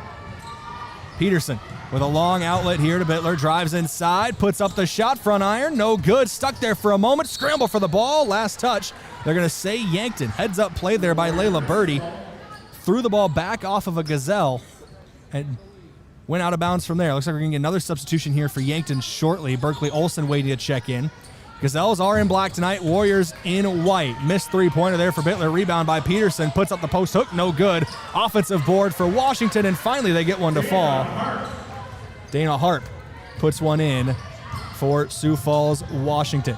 Peterson with a long outlet here to Bittler, drives inside, puts up the shot, front iron, no good. Stuck there for a moment, scramble for the ball, last touch. They're going to say Yankton. Heads up play there by Layla Birdie. Threw the ball back off of a Gazelle and went out of bounds from there. Looks like we're going to get another substitution here for Yankton shortly. Berkeley Olson waiting to check in. Gazelles are in black tonight, Warriors in white. Missed three-pointer there for Bittler. Rebound by Peterson. Puts up the post hook, no good. Offensive board for Washington, and finally they get one to fall. Dana Harp puts one in for Sioux Falls, Washington.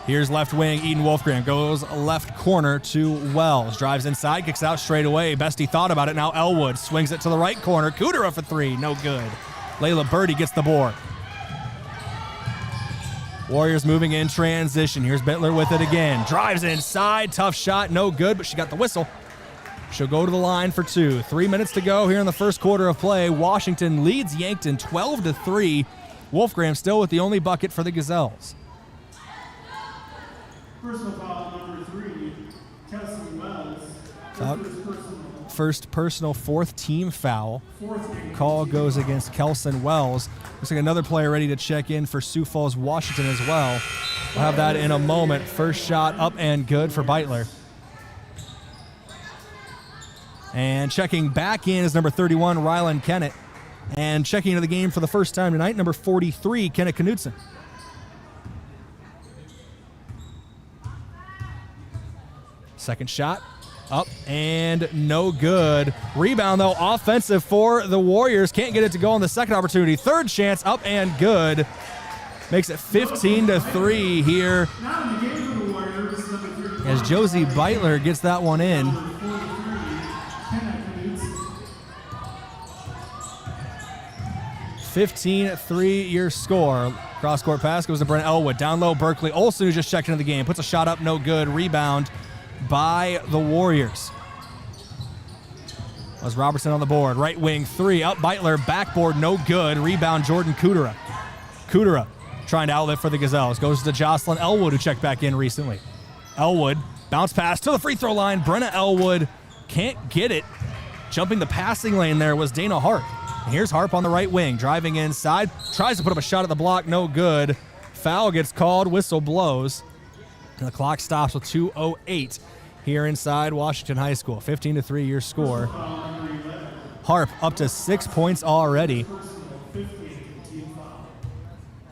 Here's left wing, Eden Wolfgram goes left corner to Wells. Drives inside, kicks out straight away. Bestie thought about it, now Elwood swings it to the right corner. Kudera for 3, no good. Layla Birdie gets the board. Warriors moving in transition. Here's Bittler with it again. Drives inside, tough shot, no good, but she got the whistle. She'll go to the line for 2. 3 minutes to go here in the first quarter of play. Washington leads Yankton 12-3. Wolfgram still with the only bucket for the Gazelles. Personal foul number 3, Kelson Wells. First personal, fourth team foul. Call goes against Kelson Wells. Looks like another player ready to check in for Sioux Falls, Washington as well. We'll have that in a moment. First shot up and good for Beitler. And checking back in is number 31, Rylan Kennett. And checking into the game for the first time tonight, number 43, Kenneth Knudsen. Second shot, up and no good. Rebound, though, offensive for the Warriors. Can't get it to go on the second opportunity. Third chance, up and good. Makes it 15-3 here as Josie Beitler gets that one in. 15-3 your score. Cross-court pass goes to Brent Elwood. Down low, Berkeley Olson, who just checked into the game. Puts a shot up, no good. Rebound by the Warriors. Was Robertson on the board. Right wing 3, up Beitler. Backboard, no good. Rebound, Jordan Kudera. Kudera trying to outlet for the Gazelles. Goes to Jocelyn Elwood, who checked back in recently. Elwood, bounce pass to the free throw line. Brenna Elwood can't get it. Jumping the passing lane there was Dana Harp. And here's Harp on the right wing, driving inside. Tries to put up a shot at the block, no good. Foul gets called, whistle blows. And the clock stops with 2:08 here inside Washington High School. 15-3 your score. Harp up to 6 points already.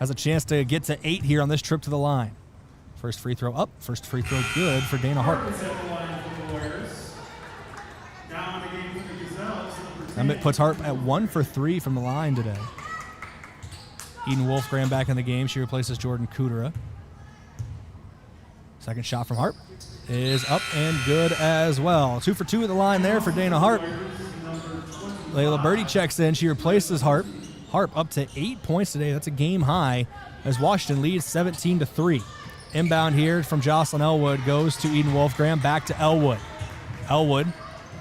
Has a chance to get to 8 here on this trip to the line. First free throw up, first free throw good for Dana Harp. That puts Harp at 1 for 3 from the line today. Eden Wolfgram back in the game. She replaces Jordan Kudera. Second shot from Harp is up and good as well. 2 for 2 at the line there for Dana Harp. Layla Birdie checks in. She replaces Harp. Harp up to 8 points today. That's a game high as Washington leads 17-3. Inbound here from Jocelyn Elwood goes to Eden Wolfgram. Back to Elwood. Elwood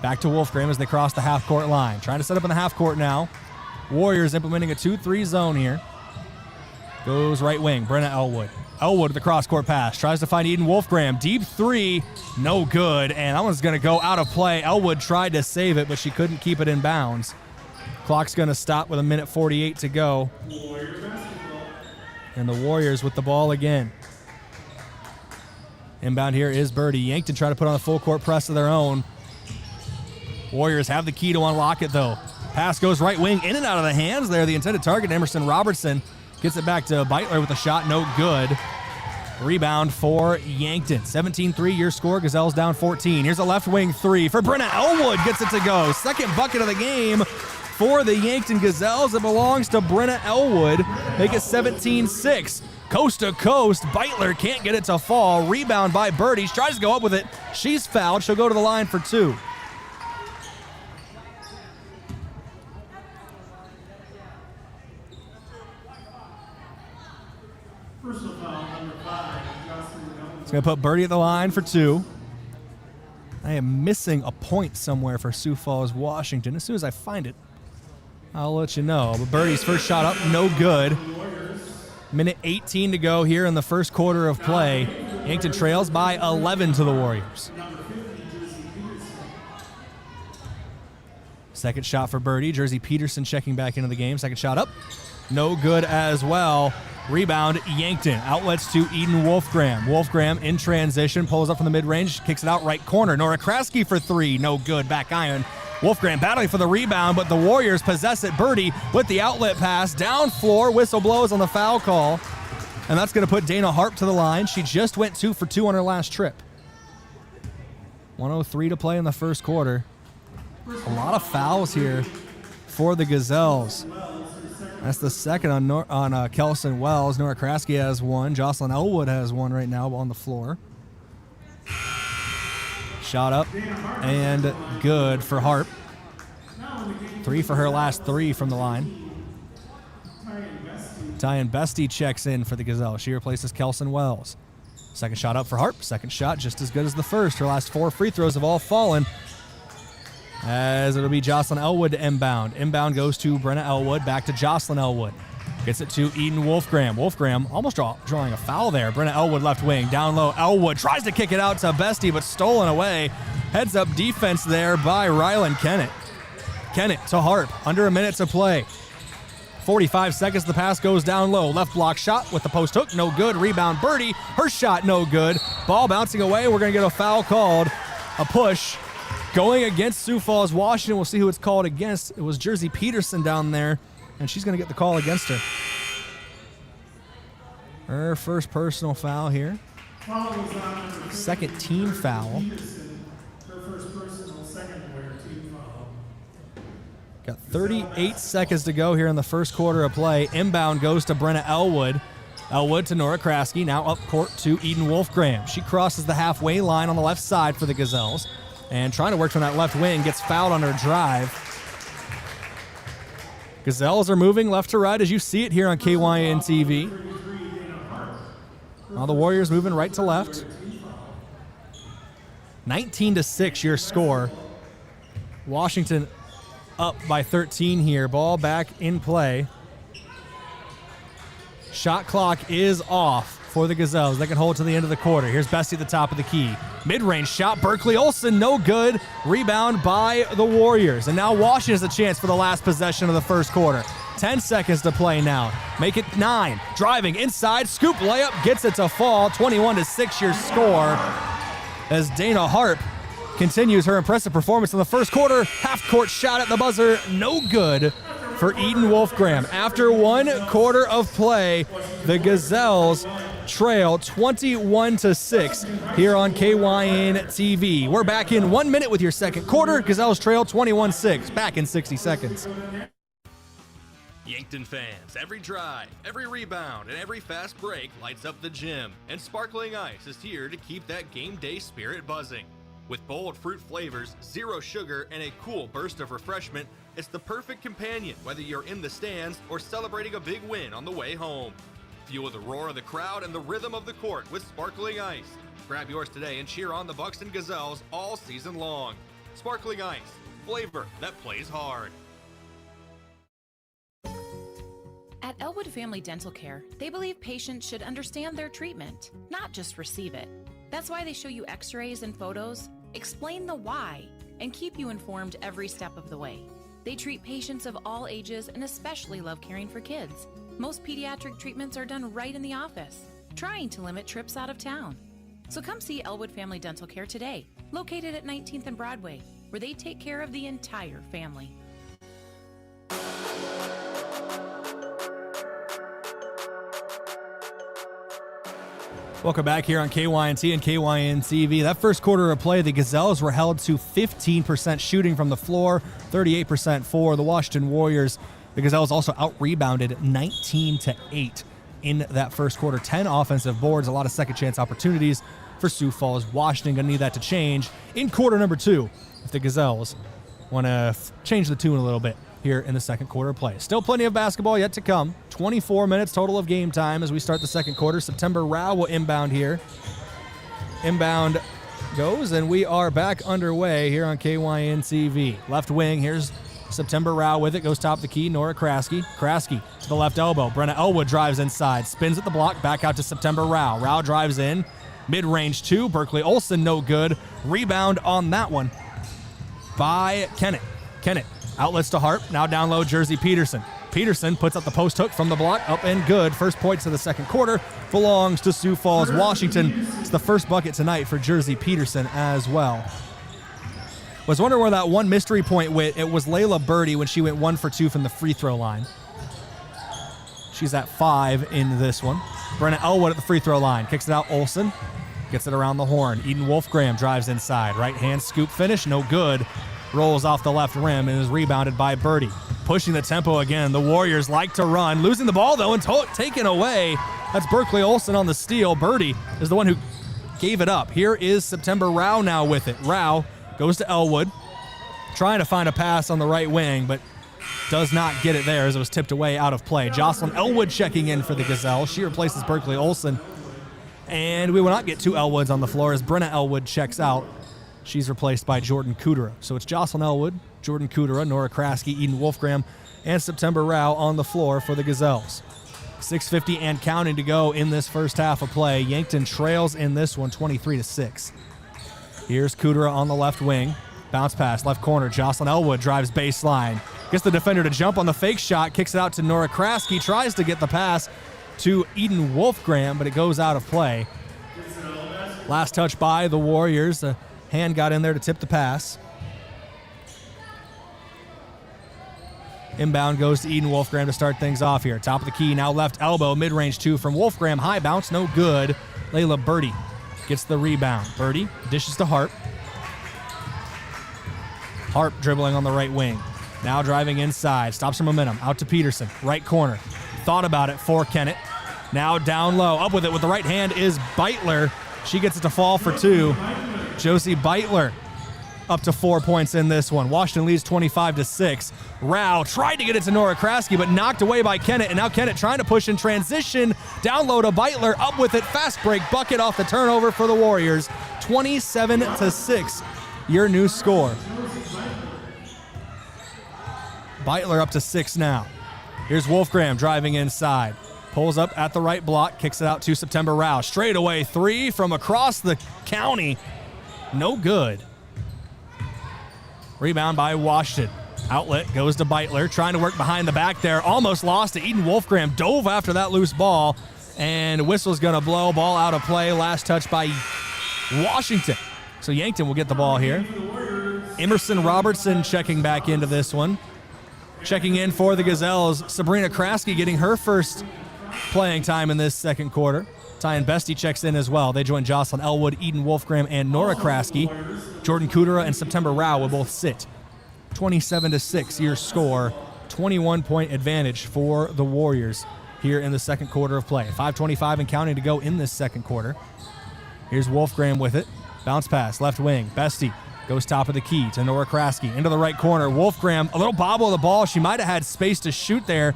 back to Wolfgram as they cross the half-court line. Trying to set up in the half-court now. Warriors implementing a 2-3 zone here. Goes right wing, Brenna Elwood. Elwood with the cross-court pass. Tries to find Eden Wolfgram. Deep three, no good. And that one's going to go out of play. Elwood tried to save it, but she couldn't keep it in bounds. Clock's going to stop with 1:48 to go. And the Warriors with the ball again. Inbound here is Birdie. Yankton try to put on a full-court press of their own. Warriors have the key to unlock it, though. Pass goes right wing, in and out of the hands there. The intended target, Emerson Robertson, gets it back to Butler with a shot, no good. Rebound for Yankton. 17-3 your score. Gazelles down 14. Here's a left wing three for Brenna Elwood. Gets it to go. Second bucket of the game for the Yankton Gazelles. It belongs to Brenna Elwood. Make it 17-6. Coast to coast. Butler can't get it to fall. Rebound by Birdie. She tries to go up with it. She's fouled. She'll go to the line for two. It's going to put Birdie at the line for two. I am missing a point somewhere for Sioux Falls, Washington. As soon as I find it, I'll let you know. But Birdie's first shot up, no good. Minute 18 to go here in the first quarter of play. Yankton trails by 11 to the Warriors. Second shot for Birdie. Jersey Peterson checking back into the game. Second shot up, no good as well. Rebound, Yankton. Outlets to Eden Wolfgram. Wolfgram in transition, pulls up from the mid-range, kicks it out right corner. Nora Kraske for three, no good. Back iron. Wolfgram battling for the rebound, but the Warriors possess it. Birdie with the outlet pass. Down floor, whistle blows on the foul call. And that's going to put Dana Harp to the line. She just went 2 for 2 on her last trip. 1:03 to play in the first quarter. A lot of fouls here for the Gazelles. That's the second on Kelson Wells. Nora Kraske has one. Jocelyn Elwood has one right now on the floor. Shot up and good for Harp. 3 for her last 3 from the line. Tyan Bestie checks in for the Gazelle. She replaces Kelson Wells. Second shot up for Harp. Second shot just as good as the first. Her last 4 free throws have all fallen. As it'll be Jocelyn Elwood to inbound. Inbound goes to Brenna Elwood. Back to Jocelyn Elwood. Gets it to Eden Wolfgram. Wolfgram almost drawing a foul there. Brenna Elwood left wing. Down low. Elwood tries to kick it out to Bestie, but stolen away. Heads up defense there by Rylan Kennett. Kennett to Harp. Under a minute to play. 45 seconds. The pass goes down low. Left block shot with the post hook. No good. Rebound Birdie. Her shot no good. Ball bouncing away. We're going to get a foul called. A push. Going against Sioux Falls, Washington. We'll see who it's called against. It was Jersey Peterson down there, and she's going to get the call against her. Her first personal foul here. Second team foul. Got 38 seconds to go here in the first quarter of play. Inbound goes to Brenna Elwood. Elwood to Nora Kraske, now up court to Eden Wolfgram. She crosses the halfway line on the left side for the Gazelles. And trying to work from that left wing, gets fouled on her drive. Gazelles are moving left to right as you see it here on KYN TV. Now the Warriors moving right to left. 19-6 your score. Washington up by 13 here. Ball back in play. Shot clock is off for the Gazelles. They can hold to the end of the quarter. Here's Bessie at the top of the key. Mid-range shot. Berkeley Olsen, no good. Rebound by the Warriors. And now Washington has a chance for the last possession of the first quarter. 10 seconds to play now. Make it 9. Driving inside. Scoop layup. Gets it to fall. 21-6 your score. As Dana Harp continues her impressive performance in the first quarter. Half-court shot at the buzzer. No good for Eden Wolfgram. After 1 quarter of play, the Gazelles trail 21-6 here on KYN TV. We're back in 1 minute with your second quarter. Gazelles trail 21-6. Back in 60 seconds. Yankton fans, every drive, every rebound, and every fast break lights up the gym, and Sparkling Ice is here to keep that game day spirit buzzing. With bold fruit flavors, zero sugar, and a cool burst of refreshment, it's the perfect companion whether you're in the stands or celebrating a big win on the way home. Fuel the roar of the crowd and the rhythm of the court with sparkling ice. Grab yours today and cheer on the Buxton Gazelles all season long. Sparkling ice, flavor that plays hard. At Elwood Family Dental Care, they believe patients should understand their treatment, not just receive it. That's why they show you x-rays and photos, explain the why, and keep you informed every step of the way. They treat patients of all ages and especially love caring for kids. Most pediatric treatments are done right in the office, trying to limit trips out of town. So come see Elwood Family Dental Care today, located at 19th and Broadway, where they take care of the entire family. Welcome back here on KYNT and KYN-TV. That first quarter of play, the Gazelles were held to 15% shooting from the floor, 38% for the Washington Warriors. The Gazelles also out-rebounded 19-8 in that first quarter. 10 offensive boards, a lot of second-chance opportunities for Sioux Falls. Washington going to need that to change in quarter number 2 if the Gazelles want to change the tune a little bit here in the second quarter of play. Still plenty of basketball yet to come. 24 minutes total of game time as we start the second quarter. September Rao will inbound here. Inbound goes, and we are back underway here on KYN-TV. Left wing, here's September Rao with it. Goes top of the key, Nora Kraske. Kraske to the left elbow. Brenna Elwood drives inside. Spins at the block, back out to September Rao. Rao drives in. Mid-range 2. Berkeley Olsen, no good. Rebound on that one by Kennett. Kennett outlets to Harp. Now down low, Jersey Peterson. Peterson puts up the post hook from the block, up and good. First points of the second quarter belongs to Sioux Falls, Washington. It's the first bucket tonight for Jersey Peterson as well. Was wondering where that one mystery point went. It was Layla Birdie when she went 1 for 2 from the free throw line. She's at 5 in this one. Brenna Elwood at the free throw line. Kicks it out, Olsen. Gets it around the horn. Eden Wolfgram drives inside. Right hand scoop finish, no good. Rolls off the left rim and is rebounded by Birdie. Pushing the tempo again. The Warriors like to run. Losing the ball, though, and taken away. That's Berkeley Olsen on the steal. Birdie is the one who gave it up. Here is September Rao now with it. Rao goes to Elwood. Trying to find a pass on the right wing, but does not get it there as it was tipped away out of play. Jocelyn Elwood checking in for the Gazelles. She replaces Berkeley Olsen. And we will not get 2 Elwoods on the floor as Brenna Elwood checks out. She's replaced by Jordan Kudera. So it's Jocelyn Elwood, Jordan Kudera, Nora Kraske, Eden Wolfgram, and September Rao on the floor for the Gazelles. 6:50 and counting to go in this first half of play. Yankton trails in this one 23-6. Here's Kudera on the left wing. Bounce pass, left corner. Jocelyn Elwood drives baseline. Gets the defender to jump on the fake shot. Kicks it out to Nora Kraske. Tries to get the pass to Eden Wolfgram, but it goes out of play. Last touch by the Warriors. A hand got in there to tip the pass. Inbound goes to Eden Wolfgram to start things off here. Top of the key, now left elbow, mid-range 2 from Wolfgram. High bounce, no good. Layla Birdie gets the rebound. Birdie dishes to Harp. Harp dribbling on the right wing. Now driving inside, stops her momentum. Out to Peterson, right corner. Thought about it for Kennett. Now down low, up with it with the right hand is Beitler. She gets it to fall for 2. Josie Beitler up to 4 points in this one. Washington leads 25-6. Rao tried to get it to Nora Kraske, but knocked away by Kennett. And now Kennett trying to push in transition. Down low to Beitler, up with it. Fast break bucket off the turnover for the Warriors. 27-6, your new score. Beitler up to 6 now. Here's Wolfgram driving inside. Pulls up at the right block, kicks it out to September Rao. Straight away 3 from across the county. No good. Rebound by Washington. Outlet goes to Beitler, trying to work behind the back there. Almost lost to Eden Wolfgram. Dove after that loose ball, and whistle's going to blow. Ball out of play. Last touch by Washington. So Yankton will get the ball here. Emerson Robertson checking back into this one. Checking in for the Gazelles, Sabrina Kraske getting her first playing time in this second quarter. Tyan Bestie checks in as well. They join Jocelyn Elwood, Eden Wolfgram, and Nora Kraske. Jordan Kudera and September Rao will both sit. 27-6 your score. 21-point advantage for the Warriors here in the second quarter of play. 5:25 and counting to go in this second quarter. Here's Wolfgram with it. Bounce pass, left wing. Bestie goes top of the key to Nora Kraske. Into the right corner. Wolfgram, a little bobble of the ball. She might have had space to shoot there.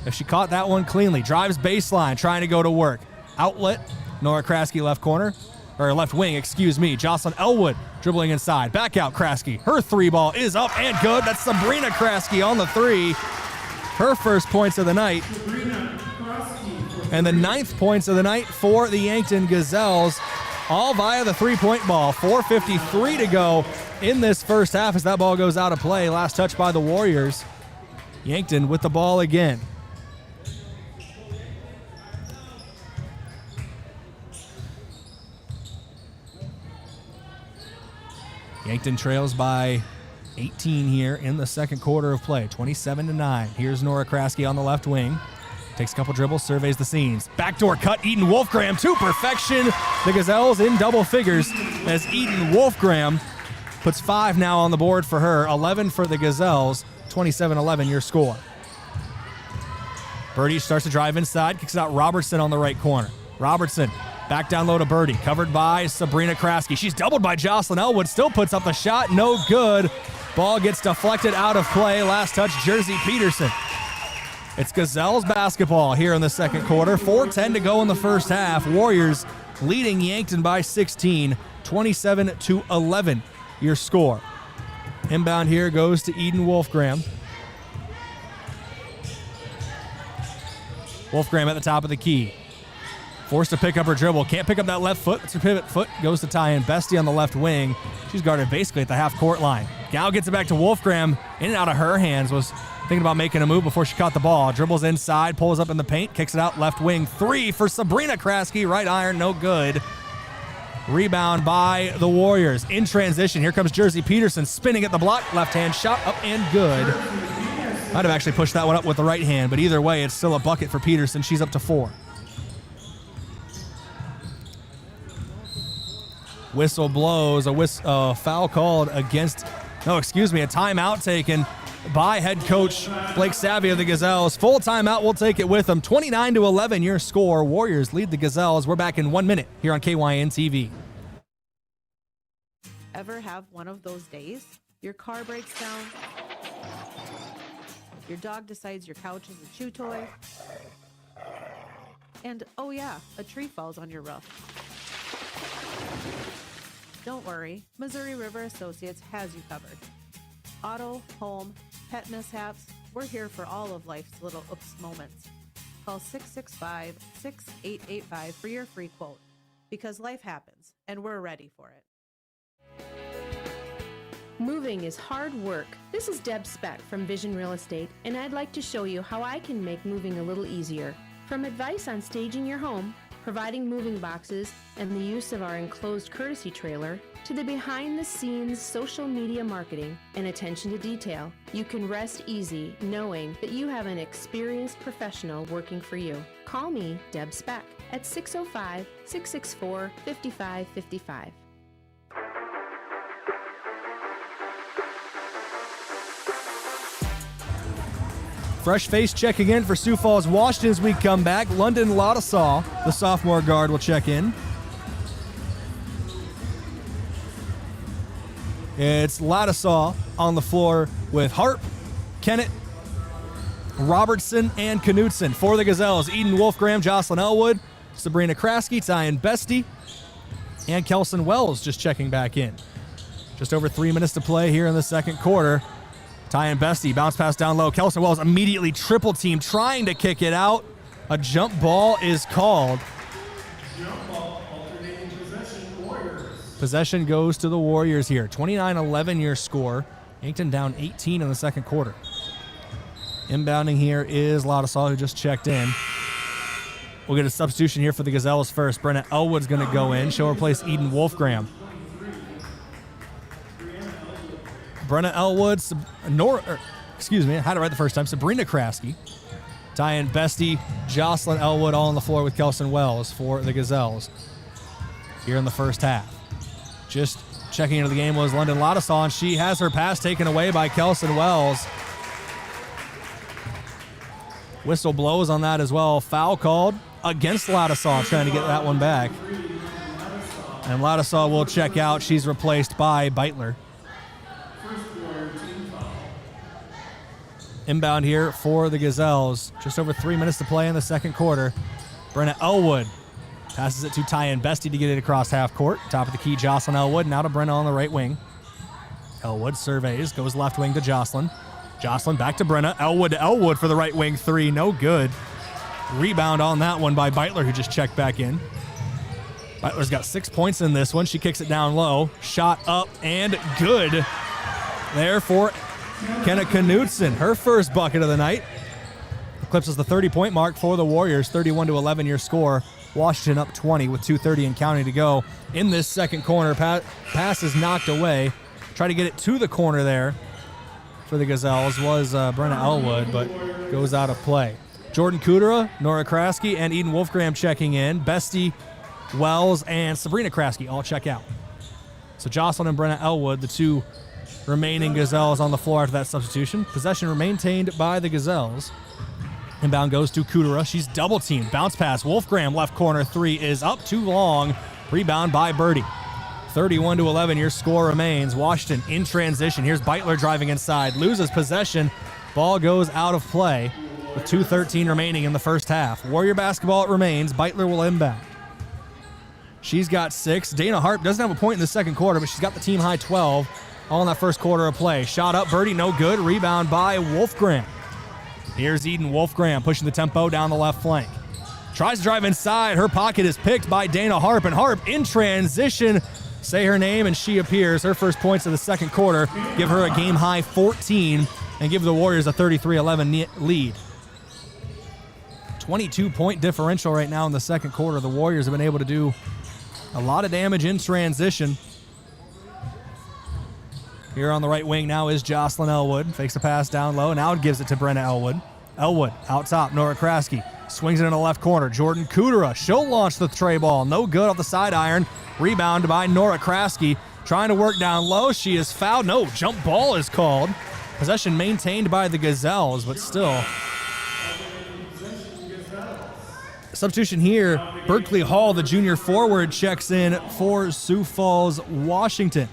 if she caught that one cleanly. Drives baseline, trying to go to work. Outlet, Nora Kraske left corner, or left wing, excuse me. Jocelyn Elwood dribbling inside. Back out Kraske. Her three ball is up and good. That's Sabrina Kraske on the three. Her first points of the night. And the 9th points of the night for the Yankton Gazelles, all via the three-point ball. 4:53 to go in this first half as that ball goes out of play. Last touch by the Warriors. Yankton with the ball again. Yankton trails by 18 here in the second quarter of play, 27-9. Here's Nora Kraske on the left wing. Takes a couple dribbles, surveys the scenes. Backdoor cut, Eden Wolfgram to perfection. The Gazelles in double figures as Eden Wolfgram puts 5 now on the board for her. 11 for the Gazelles, 27-11 your score. Birdie starts to drive inside, kicks it out Robertson on the right corner. Robertson back down low to Birdie, covered by Sabrina Kraske. She's doubled by Jocelyn Elwood, still puts up the shot, no good. Ball gets deflected out of play. Last touch, Jersey Peterson. It's Gazelles basketball here in the second quarter. 4:10 to go in the first half. Warriors leading Yankton by 16, 27-11 your score. Inbound here goes to Eden Wolfgram. Wolfgram at the top of the key. Forced to pick up her dribble. Can't pick up that left foot. It's her pivot foot. Goes to Tyan Bestie on the left wing. She's guarded basically at the half-court line. Gal gets it back to Wolfgram. In and out of her hands. Was thinking about making a move before she caught the ball. Dribbles inside. Pulls up in the paint. Kicks it out left wing. 3 for Sabrina Kraske. Right iron. No good. Rebound by the Warriors. In transition. Here comes Jersey Peterson spinning at the block. Left-hand shot up and good. Might have actually pushed that one up with the right hand, but either way, it's still a bucket for Peterson. She's up to 4. Whistle blows, a foul called against, a timeout taken by head coach Blake Savvy of the Gazelles. Full timeout, we'll take it with them. 29-11 your score. Warriors lead the Gazelles. We're back in 1 minute here on KYN TV. Ever have one of those days? Your car breaks down, your dog decides your couch is a chew toy, and oh yeah, a tree falls on your roof. Don't worry, Missouri River Associates has you covered. Auto, home, pet mishaps, we're here for all of life's little oops moments. Call 665-6885 for your free quote, because life happens, and we're ready for it. Moving is hard work. This is Deb Speck from Vision Real Estate, and I'd like to show you how I can make moving a little easier. From advice on staging your home, providing moving boxes, and the use of our enclosed courtesy trailer, to the behind-the-scenes social media marketing and attention to detail, you can rest easy knowing that you have an experienced professional working for you. Call me, Deb Speck, at 605-664-5555. Fresh face check again for Sioux Falls, Washington as we come back. London Ladasaw, the sophomore guard, will check in. It's Ladasaw on the floor with Harp, Kennett, Robertson, and Knutson. For the Gazelles, Eden Wolfgram, Jocelyn Elwood, Sabrina Kraske, Tyan Bestie, and Kelson Wells just checking back in. Just over 3 minutes to play here in the second quarter. Tyan Bestie, bounce pass down low. Kelson Wells immediately triple team, trying to kick it out. A jump ball is called. Jump ball, alternating possession, Warriors. Possession goes to the Warriors here. 29-11 your score. Yankton down 18 in the second quarter. Inbounding here is Ladasaw, who just checked in. We'll get a substitution here for the Gazelles first. Brenna Elwood's going to go in. She'll replace Eden Wolfgram. Brenna Elwood, I had it right the first time, Sabrina Kraske, Tyan Bestie, Jocelyn Elwood all on the floor with Kelson Wells for the Gazelles here in the first half. Just checking into the game was London Ladasaw, and she has her pass taken away by Kelson Wells. Whistle blows on that as well. Foul called against Ladasaw, trying to get that one back. And Ladasaw will check out. She's replaced by Butler. Inbound here for the Gazelles. Just over 3 minutes to play in the second quarter. Brenna Elwood passes it to Tyan Bestie to get it across half court. Top of the key, Jocelyn Elwood. Now to Brenna on the right wing. Elwood surveys, goes left wing to Jocelyn. Jocelyn back to Brenna. Elwood to Elwood for the right wing three. No good. Rebound on that one by Beitler, who just checked back in. Beitler's got 6 points in this one. She kicks it down low. Shot up and good. There for Kenna Knudsen, her first bucket of the night. Eclipses the 30-point mark for the Warriors. 31-11 your score. Washington up 20 with 2:30 and counting to go. In this second corner, pass is knocked away. Try to get it to the corner there for the Gazelles was Brenna Elwood, but goes out of play. Jordan Kudera, Nora Kraske, and Eden Wolfgram checking in. Bestie, Wells, and Sabrina Kraske all check out. So Jocelyn and Brenna Elwood, the two remaining Gazelles on the floor after that substitution. Possession maintained by the Gazelles. Inbound goes to Kudera. She's double teamed. Bounce pass. Wolfgram left corner three is up too long. Rebound by Birdie. 31-11 your score remains. Washington in transition. Here's Beitler driving inside. Loses possession. Ball goes out of play with 2:13 remaining in the first half. Warrior basketball it remains. Beitler will inbound. She's got 6. Dana Harp doesn't have a point in the second quarter, but she's got the team high 12 all in that first quarter of play. Shot up, Birdie, no good. Rebound by Wolfgram. Here's Eden Wolfgram pushing the tempo down the left flank. Tries to drive inside. Her pocket is picked by Dana Harp, and Harp in transition. Say her name, and she appears. Her first points of the second quarter give her a game-high 14 and give the Warriors a 33-11 lead. 22-point differential right now in the second quarter. The Warriors have been able to do a lot of damage in transition. Here on the right wing now is Jocelyn Elwood. Fakes a pass down low. Now it gives it to Brenna Elwood. Elwood out top. Nora Kraske swings it in the left corner. Jordan Kudera. She'll launch the tray ball. No good off the side iron. Rebound by Nora Kraske. Trying to work down low. She is fouled. No, jump ball is called. Possession maintained by the Gazelles, but still. Substitution here. Berkeley Hall, the junior forward, checks in for Sioux Falls, Washington.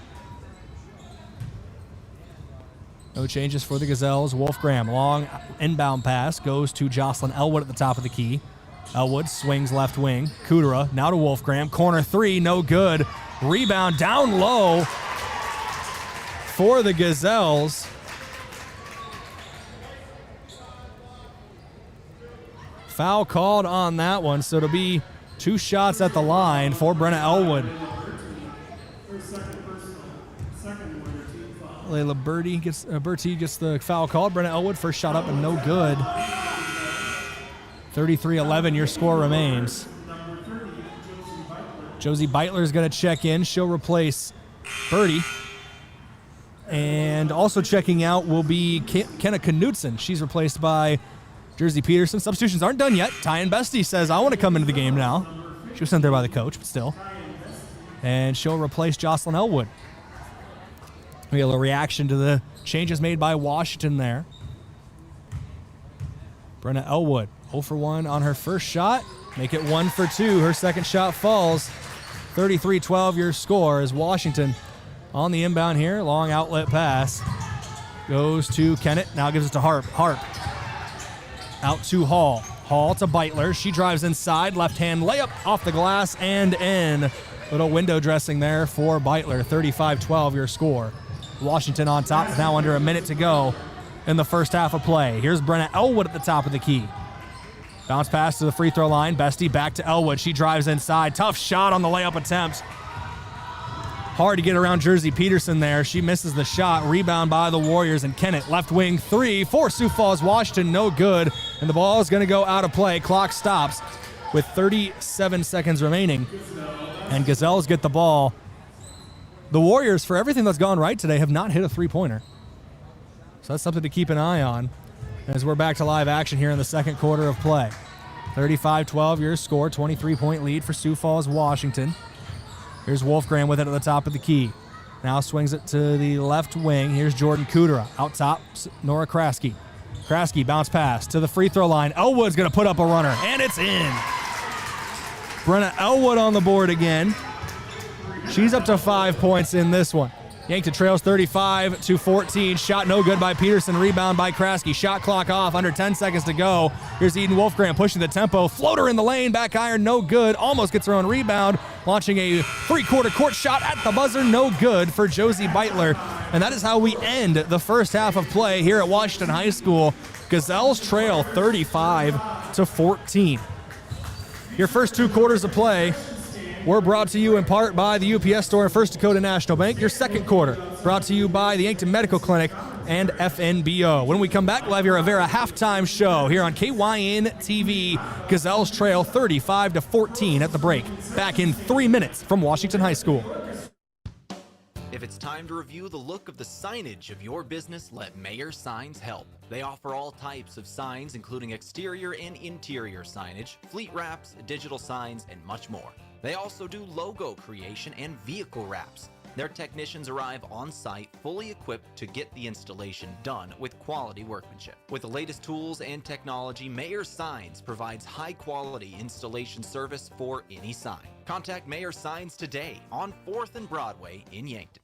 No changes for the Gazelles. Wolfgram, long inbound pass, goes to Jocelyn Elwood at the top of the key. Elwood swings left wing. Kudera, now to Wolfgram. Corner three, no good. Rebound down low for the Gazelles. Foul called on that one, so it'll be 2 shots at the line for Brenna Elwood. Layla Bertie gets the foul called. Brenna Elwood first shot up and no good. 33-11 your score remains. Josie Beitler is going to check in. She'll replace Birdie. And also checking out will be Kenna Knudsen. She's replaced by Jersey Peterson. Substitutions aren't done yet. Tyan Bestie says, I want to come into the game now. She was sent there by the coach, but still. And she'll replace Jocelyn Elwood. We have a reaction to the changes made by Washington there. Brenna Elwood, 0 for 1 on her first shot. Make it 1 for 2. Her second shot falls. 33-12 your score as Washington on the inbound here. Long outlet pass. Goes to Kennett. Now gives it to Harp. Harp out to Hall. Hall to Beitler. She drives inside. Left hand layup off the glass and in. Little window dressing there for Beitler. 35-12 your score. Washington on top with now under a minute to go in the first half of play. Here's Brenna Elwood at the top of the key. Bounce pass to the free throw line. Bestie back to Elwood. She drives inside. Tough shot on the layup attempt. Hard to get around Jersey Peterson there. She misses the shot. Rebound by the Warriors, and Kennett left wing three for Sioux Falls, Washington. No good. And the ball is going to go out of play. Clock stops with 37 seconds remaining. And Gazelles get the ball. The Warriors, for everything that's gone right today, have not hit a three-pointer. So that's something to keep an eye on as we're back to live action here in the second quarter of play. 35-12 your score, 23-point lead for Sioux Falls, Washington. Here's Wolfgram with it at the top of the key. Now swings it to the left wing. Here's Jordan Kudera. Out top, Nora Kraske. Kraske bounce pass to the free throw line. Elwood's going to put up a runner, and it's in. Brenna Elwood on the board again. She's up to 5 points in this one. Yankton trails 35-14. Shot no good by Peterson. Rebound by Kraske. Shot clock off. Under 10 seconds to go. Here's Eden Wolfgram pushing the tempo. Floater in the lane. Back iron. No good. Almost gets her own rebound. Launching a three-quarter court shot at the buzzer. No good for Josie Beitler. And that is how we end the first half of play here at Washington High School. Gazelles trail 35-14. Your first 2 quarters of play were brought to you in part by the UPS Store and First Dakota National Bank. Your second quarter brought to you by the Yankton Medical Clinic and FNBO. When we come back, we'll have your Avera halftime show here on KYN TV. Gazelles trail 35-14 at the break. Back in 3 minutes from Washington High School. If it's time to review the look of the signage of your business, let Mayor Signs help. They offer all types of signs, including exterior and interior signage, fleet wraps, digital signs, and much more. They also do logo creation and vehicle wraps. Their technicians arrive on site, fully equipped to get the installation done with quality workmanship. With the latest tools and technology, Mayor Signs provides high-quality installation service for any sign. Contact Mayor Signs today on 4th and Broadway in Yankton.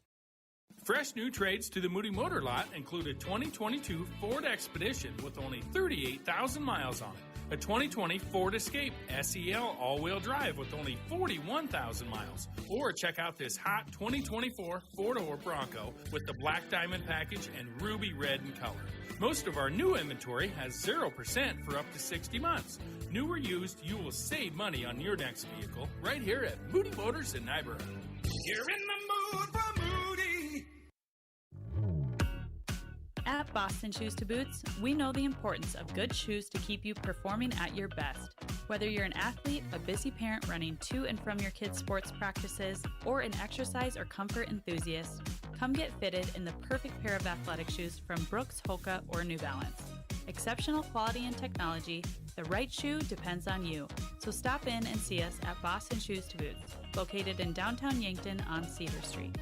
Fresh new trades to the Moody Motor Lot include a 2022 Ford Expedition with only 38,000 miles on it, a 2020 Ford Escape SEL all-wheel drive with only 41,000 miles, or check out this hot 2024 four-door Bronco with the Black Diamond package and ruby red in color. Most of our new inventory has 0% for up to 60 months. New or used, you will save money on your next vehicle right here at Moody Motors in Neighborhood. You're in the mood for Moody! At Boston Shoes to Boots, we know the importance of good shoes to keep you performing at your best. Whether you're an athlete, a busy parent running to and from your kids' sports practices, or an exercise or comfort enthusiast, come get fitted in the perfect pair of athletic shoes from Brooks, Hoka, or New Balance. Exceptional quality and technology, the right shoe depends on you. So stop in and see us at Boston Shoes to Boots, located in downtown Yankton on Cedar Street.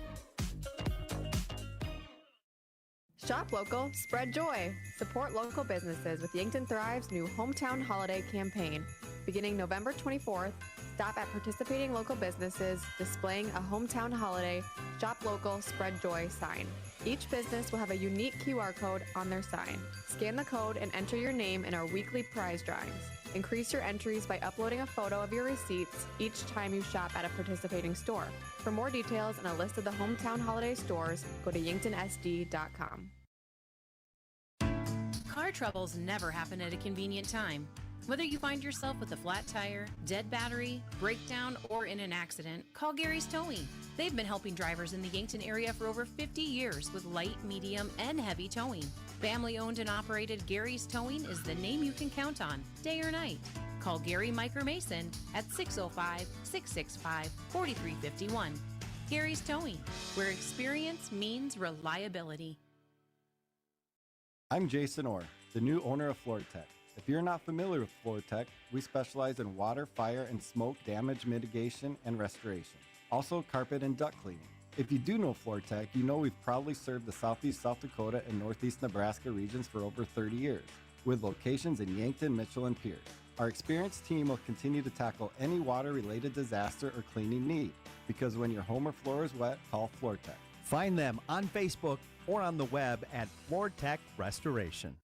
Shop local, spread joy. Support local businesses with Yankton Thrive's new Hometown Holiday campaign. Beginning November 24th, stop at participating local businesses displaying a Hometown Holiday Shop Local, Spread Joy sign. Each business will have a unique QR code on their sign. Scan the code and enter your name in our weekly prize drawings. Increase your entries by uploading a photo of your receipts each time you shop at a participating store. For more details and a list of the Hometown Holiday stores, go to yanktonsd.com. Car troubles never happen at a convenient time. Whether you find yourself with a flat tire, dead battery, breakdown, or in an accident, call Gary's Towing. They've been helping drivers in the Yankton area for over 50 years with light, medium, and heavy towing. Family owned and operated Gary's Towing is the name you can count on, day or night. Call Gary, Mike, or Mason at 605-665-4351. Gary's Towing, where experience means reliability. I'm Jason Orr, the new owner of FloorTech. If you're not familiar with FloorTech, we specialize in water, fire, and smoke damage mitigation and restoration. Also carpet and duct cleaning. If you do know FloorTech, you know we've proudly served the Southeast South Dakota and Northeast Nebraska regions for over 30 years, with locations in Yankton, Mitchell, and Pierce. Our experienced team will continue to tackle any water-related disaster or cleaning need, because when your home or floor is wet, call FloorTech. Find them on Facebook or on the web at FloorTech Restoration.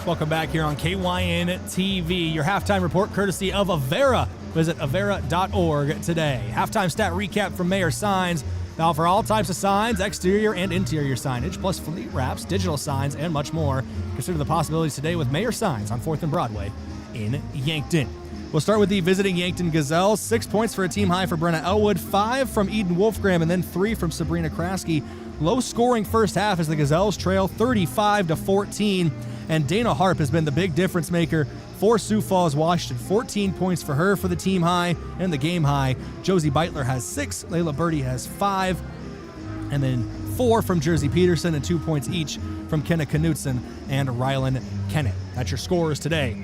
Welcome back here on KYN TV. Your halftime report courtesy of Avera. Visit Avera.org today. Halftime stat recap from Mayor Signs. They offer all types of signs, exterior and interior signage, plus fleet wraps, digital signs, and much more. Consider the possibilities today with Mayor Signs on 4th and Broadway in Yankton. We'll start with the visiting Yankton Gazelles. 6 points for a team high for Brenna Elwood, 5 from Eden Wolfgram, and then 3 from Sabrina Kraske. Low scoring first half as the Gazelles trail 35-14. And Dana Harp has been the big difference maker for Sioux Falls, Washington. 14 points for her for the team high and the game high. Josie Beitler has 6, Layla Birdie has 5, and then 4 from Jersey Peterson and 2 points each from Kenna Knutson and Rylan Kennett. That's your scores today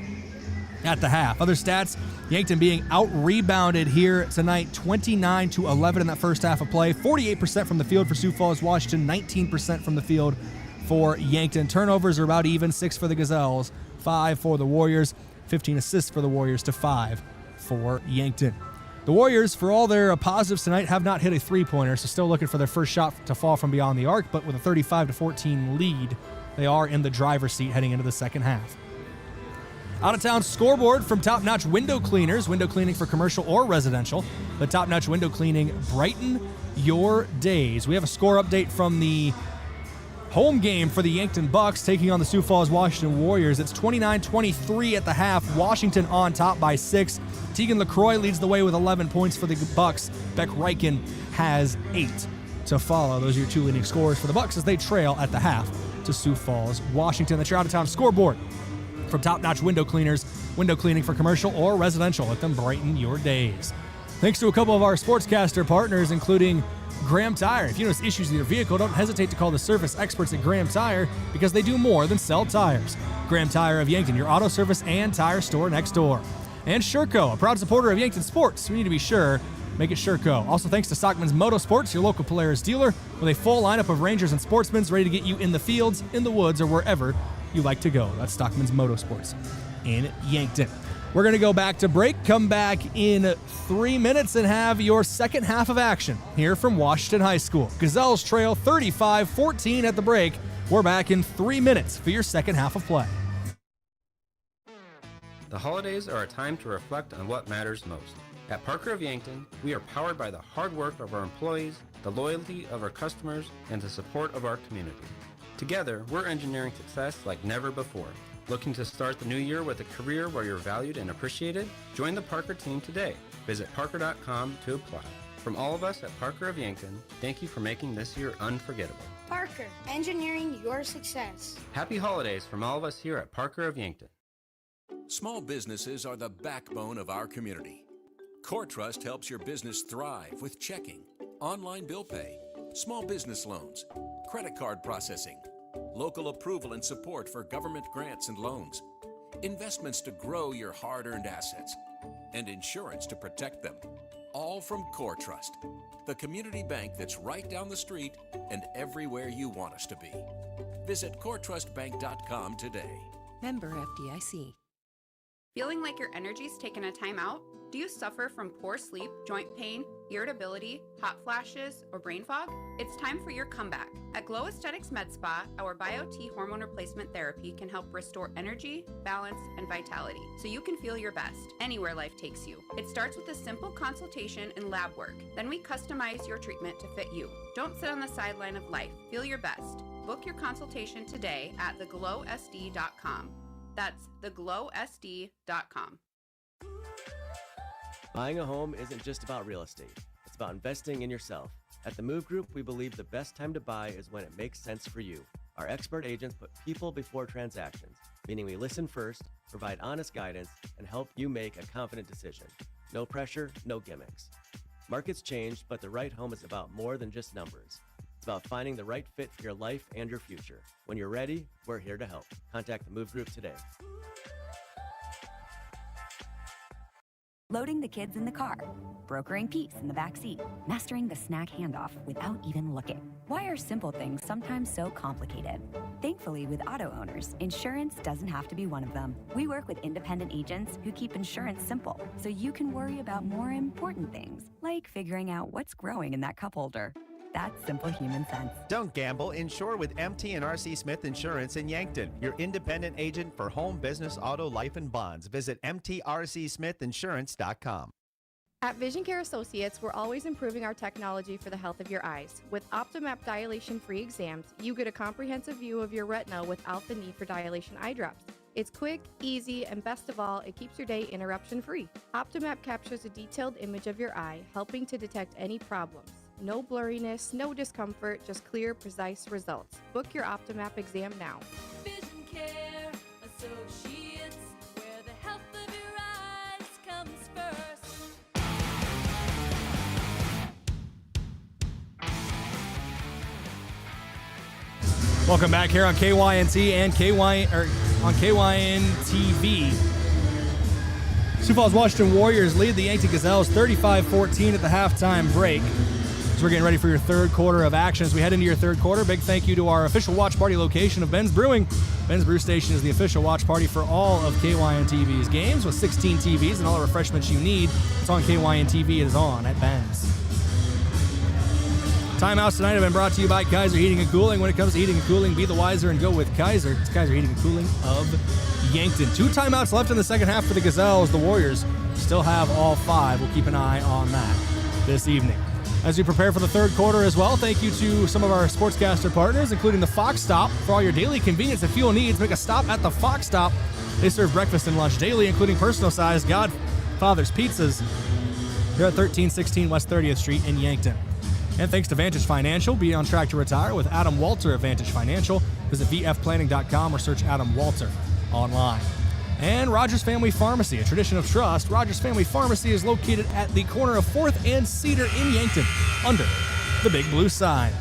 at the half. Other stats, Yankton being out-rebounded here tonight, 29-11 in that first half of play. 48% from the field for Sioux Falls, Washington, 19% from the field for Yankton. Turnovers are about even, 6 for the Gazelles, 5 for the Warriors, 15 assists for the Warriors to 5 for Yankton. The Warriors, for all their positives tonight, have not hit a three-pointer, so still looking for their first shot to fall from beyond the arc, but with a 35-14 lead, they are in the driver's seat heading into the second half. Out-of-town scoreboard from Top Notch Window Cleaners, window cleaning for commercial or residential. The Top Notch Window Cleaning, brighten your days. We have a score update from the home game for the Yankton Bucks taking on the Sioux Falls Washington Warriors. It's 29-23 at the half. Washington on top by 6. Tegan LaCroix leads the way with 11 points for the Bucks. Beck Reichen has 8 to follow. Those are your two leading scorers for the Bucks as they trail at the half to Sioux Falls Washington. That's your out-of-town scoreboard from Top Notch Window Cleaners, window cleaning for commercial or residential. Let them brighten your days. Thanks to a couple of our sportscaster partners, including Graham Tire. If you notice issues with your vehicle, don't hesitate to call the service experts at Graham Tire because they do more than sell tires. Graham Tire of Yankton, your auto service and tire store next door. And Sherco, a proud supporter of Yankton sports. We need to be sure, make it Sherco. Also thanks to Stockman's Motorsports, your local Polaris dealer, with a full lineup of Rangers and Sportsmans ready to get you in the fields, in the woods, or wherever you like to go. That's Stockman's Motorsports in Yankton. We're going to go back to break, come back in 3 minutes, and have your second half of action here from Washington High School. Gazelles trail 35-14 at the break. We're back in 3 minutes for your second half of play. The holidays are a time to reflect on what matters most. At Parker of Yankton, we are powered by the hard work of our employees, the loyalty of our customers, and the support of our community. Together, we're engineering success like never before. Looking to start the new year with a career where you're valued and appreciated? Join the Parker team today. Visit parker.com to apply. From all of us at Parker of Yankton, thank you for making this year unforgettable. Parker, engineering your success. Happy holidays from all of us here at Parker of Yankton. Small businesses are the backbone of our community. Core Trust helps your business thrive with checking, online bill pay, small business loans, credit card processing, local approval and support for government grants and loans, investments to grow your hard-earned assets, and insurance to protect them. All from Core Trust, the community bank that's right down the street and everywhere you want us to be. Visit coretrustbank.com today. Member FDIC. Feeling like your energy's taken a time out? Do you suffer from poor sleep, joint pain, irritability, hot flashes, or brain fog? It's time for your comeback. At Glow Aesthetics Med Spa, our Bio-T hormone replacement therapy can help restore energy, balance, and vitality so you can feel your best anywhere life takes you. It starts with a simple consultation and lab work. Then we customize your treatment to fit you. Don't sit on the sideline of life. Feel your best. Book your consultation today at theglowsd.com. That's theglowsd.com. Buying a home isn't just about real estate. It's about investing in yourself. At the Move Group, we believe the best time to buy is when it makes sense for you. Our expert agents put people before transactions, meaning we listen first, provide honest guidance, and help you make a confident decision. No pressure, no gimmicks. Markets change, but the right home is about more than just numbers. It's about finding the right fit for your life and your future. When you're ready, we're here to help. Contact the Move Group today. Loading the kids in the car, brokering peace in the back seat, mastering the snack handoff without even looking. Why are simple things sometimes so complicated? Thankfully, with auto owners, insurance doesn't have to be one of them. We work with independent agents who keep insurance simple, so you can worry about more important things, like figuring out what's growing in that cup holder. That's simple human sense. Don't gamble. Insure with MT and RC Smith Insurance in Yankton, your independent agent for home, business, auto, life, and bonds. Visit mtrcsmithinsurance.com. At Vision Care Associates, we're always improving our technology for the health of your eyes. With Optomap dilation-free exams, you get a comprehensive view of your retina without the need for dilation eye drops. It's quick, easy, and best of all, it keeps your day interruption-free. Optomap captures a detailed image of your eye, helping to detect any problems. No blurriness, no discomfort, just clear, precise results. Book your Optomap exam now. Vision Care Associates, where the health of your eyes comes first. Welcome back here on KYNT and on KYN TV. Sioux Falls Washington Warriors lead the Yankton Gazelles 35-14 at the halftime break. So we're getting ready for your third quarter of action. As we head into your third quarter, big thank you to our official watch party location of Ben's Brewing. Ben's Brew Station is the official watch party for all of KYN-TV's games with 16 TVs and all the refreshments you need. It's on KYN-TV. It is on at Ben's. Timeouts tonight have been brought to you by Kaiser Heating and Cooling. When it comes to heating and cooling, be the wiser and go with Kaiser. It's Kaiser Heating and Cooling of Yankton. 2 timeouts left in the second half for the Gazelles. The Warriors still have all 5. We'll keep an eye on that this evening. As we prepare for the third quarter as well, thank you to some of our sportscaster partners, including the Fox Stop. For all your daily convenience and fuel needs, make a stop at the Fox Stop. They serve breakfast and lunch daily, including personal-sized Godfather's pizzas. They're at 1316 West 30th Street in Yankton. And thanks to Vantage Financial, be on track to retire with Adam Walter of Vantage Financial. Visit vfplanning.com or search Adam Walter online. And Rogers Family Pharmacy, a tradition of trust. Rogers Family Pharmacy is located at the corner of 4th and Cedar in Yankton, under the big blue sign.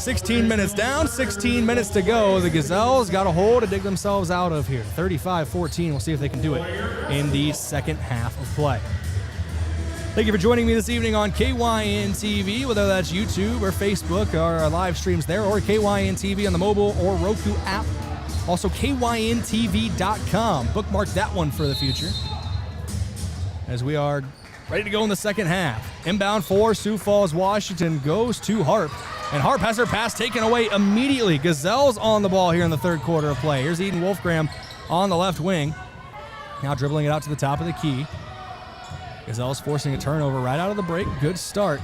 16 minutes down, 16 minutes to go. The Gazelles got a hole to dig themselves out of here. 35-14. We'll see if they can do it in the second half of play. Thank you for joining me this evening on KYN TV, whether that's YouTube or Facebook, our live streams there, or KYN TV on the mobile or Roku app. Also, KYNTV.com. Bookmark that one for the future. As we are ready to go in the second half. Inbound for Sioux Falls, Washington goes to Harp. And Harp has her pass taken away immediately. Gazelles on the ball here in the third quarter of play. Here's Eden Wolfgram on the left wing. Now dribbling it out to the top of the key. Gazelles forcing a turnover right out of the break. Good start.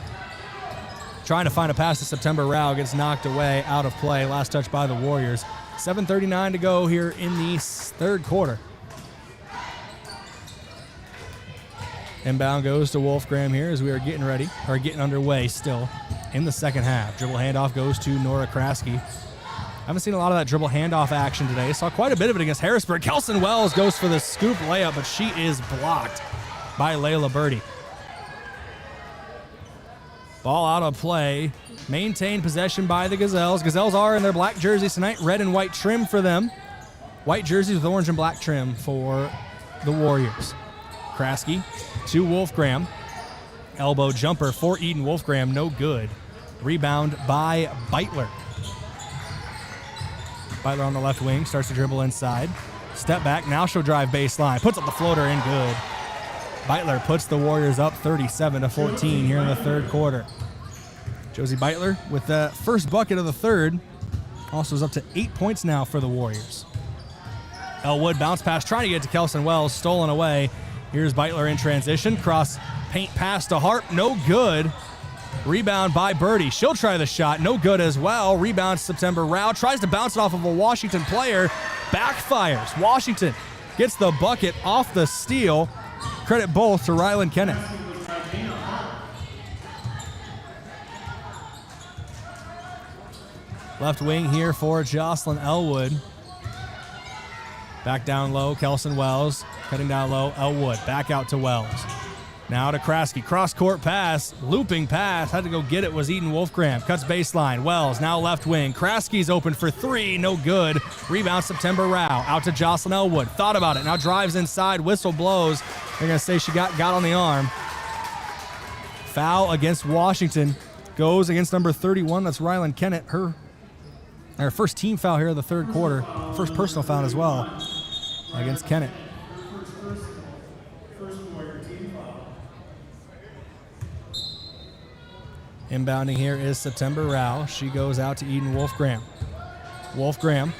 Trying to find a pass to September Rao. Gets knocked away, out of play. Last touch by the Warriors. 7:39 to go here in the third quarter. Inbound goes to Wolfgram here as we are getting ready, or getting underway still in the second half. Dribble handoff goes to Nora Kraske. I haven't seen a lot of that dribble handoff action today. Saw quite a bit of it against Harrisburg. Kelson Wells goes for the scoop layup, but she is blocked by Layla Birdie. Ball out of play. Maintained possession by the Gazelles. Gazelles are in their black jerseys tonight. Red and white trim for them. White jerseys with orange and black trim for the Warriors. Kraske to Wolfgram. Elbow jumper for Eden Wolfgram. No good. Rebound by Beitler. Beitler on the left wing. Starts to dribble inside. Step back. Now she'll drive baseline. Puts up the floater in good. Beitler puts the Warriors up 37-14 here in the third quarter. Josie Beitler with the first bucket of the third. Also is up to 8 points now for the Warriors. Elwood bounce pass trying to get to Kelson Wells. Stolen away. Here's Beitler in transition. Cross paint pass to Harp. No good. Rebound by Birdie. She'll try the shot. No good as well. Rebound September Rao. Tries to bounce it off of a Washington player. Backfires. Washington gets the bucket off the steal. Credit both to Rylan Kennett. Left wing here for Jocelyn Elwood. Back down low, Kelson Wells. Cutting down low, Elwood. Back out to Wells. Now to Kraske. Cross-court pass. Looping pass. Had to go get it was Eden Wolfgram. Cuts baseline. Wells now left wing. Kraske's open for 3. No good. Rebound September Rao. Out to Jocelyn Elwood. Thought about it. Now drives inside. Whistle blows. They're going to say she got on the arm. Foul against Washington. Goes against number 31. That's Rylan Kennett. Her first team foul here in the third quarter. First personal foul as well against Kennett. Inbounding here is September Rao. She goes out to Eden Wolfgram. Wolfgram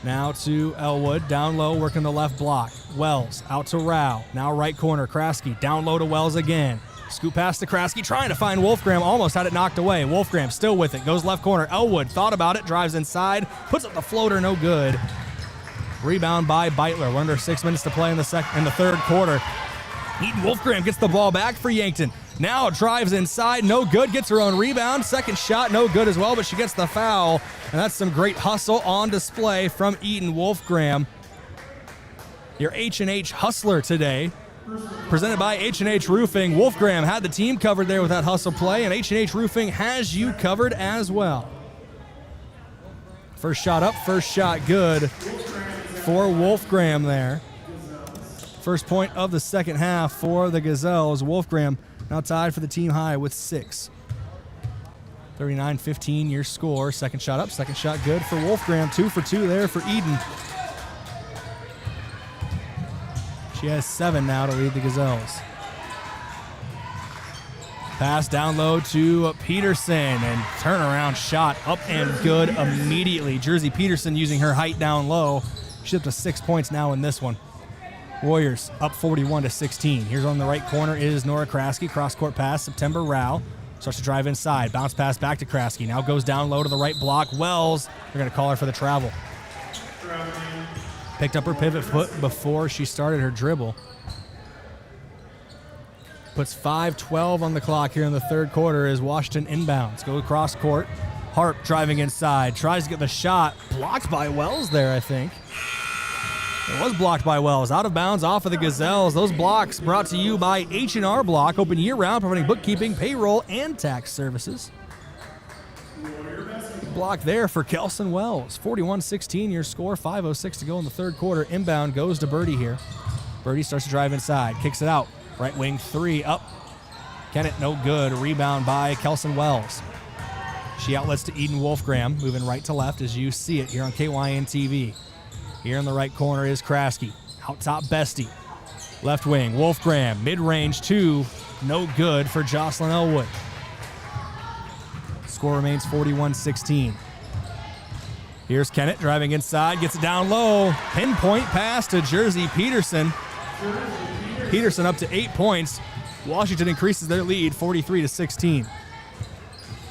now to Elwood. Down low, working the left block. Wells out to Rao. Now right corner, Kraske. Down low to Wells again. Scoop pass to Kraske, trying to find Wolfgram. Almost had it knocked away. Wolfgram still with it. Goes left corner. Elwood thought about it. Drives inside. Puts up the floater. No good. Rebound by Beitler. We're under 6 minutes to play in the third quarter. Eden Wolfgram gets the ball back for Yankton. Now drives inside. No good. Gets her own rebound. Second shot. No good as well, but she gets the foul. And that's some great hustle on display from Eden Wolfgram. Your H&H hustler today. Presented by H&H Roofing. Wolfgram had the team covered there with that hustle play, and H&H Roofing has you covered as well. First shot up, first shot good for Wolfgram there. First point of the second half for the Gazelles. Wolfgram now tied for the team high with 6. 39-15 your score. Second shot up, second shot good for Wolfgram. 2 for 2 there for Eden. She has 7 now to lead the Gazelles. Pass down low to Peterson, and turnaround shot up and good immediately. Jersey Peterson using her height down low. She's up to 6 points now in this one. Warriors up 41-16. Here's on the right corner is Nora Kraske. Cross-court pass, September Rao. Starts to drive inside. Bounce pass back to Kraske. Now goes down low to the right block. Wells, they're going to call her for the travel. Picked up her pivot foot before she started her dribble. Puts 5:12 on the clock here in the third quarter as Washington inbounds. Go across court. Harp driving inside. Tries to get the shot. Blocked by Wells there, I think. It was blocked by Wells. Out of bounds off of the Gazelles. Those blocks brought to you by H&R Block. Open year-round, providing bookkeeping, payroll, and tax services. Block there for Kelson Wells. 41-16 your score. 5:06 to go in the third quarter. Inbound goes to Birdie here. Birdie starts to drive inside. Kicks it out. Right wing 3 up. Kennett no good. Rebound by Kelson Wells. She outlets to Eden Wolfgram. Moving right to left as you see it here on KYN TV. Here in the right corner is Kraske. Out top Bestie. Left wing Wolfgram. Mid-range 2. No good for Jocelyn Elwood. Score remains 41-16. Here's Kennett driving inside. Gets it down low. Pinpoint pass to Jersey Peterson. Peterson up to 8 points. Washington increases their lead 43-16.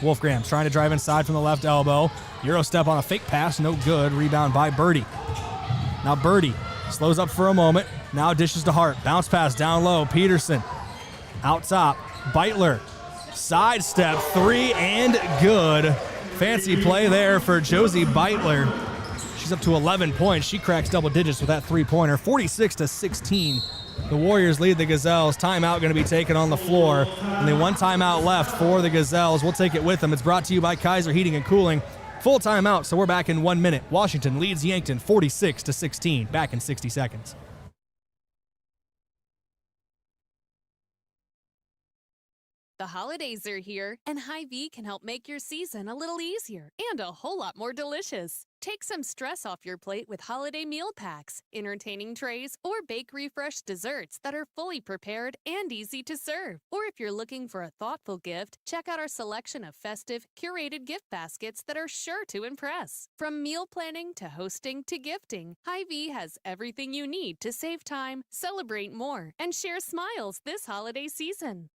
Wolfgram trying to drive inside from the left elbow. Euro step on a fake pass, no good. Rebound by Birdie. Now Birdie slows up for a moment. Now dishes to Hart. Bounce pass down low. Peterson out top. Butler sidestep 3 and good. Fancy play there for Josie Butler. She's up to 11 points. She cracks double digits with that three-pointer. 46-16. The Warriors lead the Gazelles. Timeout going to be taken on the floor. Only one timeout left for the Gazelles. We'll take it with them. It's brought to you by Kaiser Heating and Cooling. Full timeout, so we're back in 1 minute. Washington leads Yankton 46-16. Back in 60 seconds. The holidays are here, and Hy-Vee can help make your season a little easier and a whole lot more delicious. Take some stress off your plate with holiday meal packs, entertaining trays, or bakery-fresh desserts that are fully prepared and easy to serve. Or if you're looking for a thoughtful gift, check out our selection of festive, curated gift baskets that are sure to impress. From meal planning to hosting to gifting, Hy-Vee has everything you need to save time, celebrate more, and share smiles this holiday season.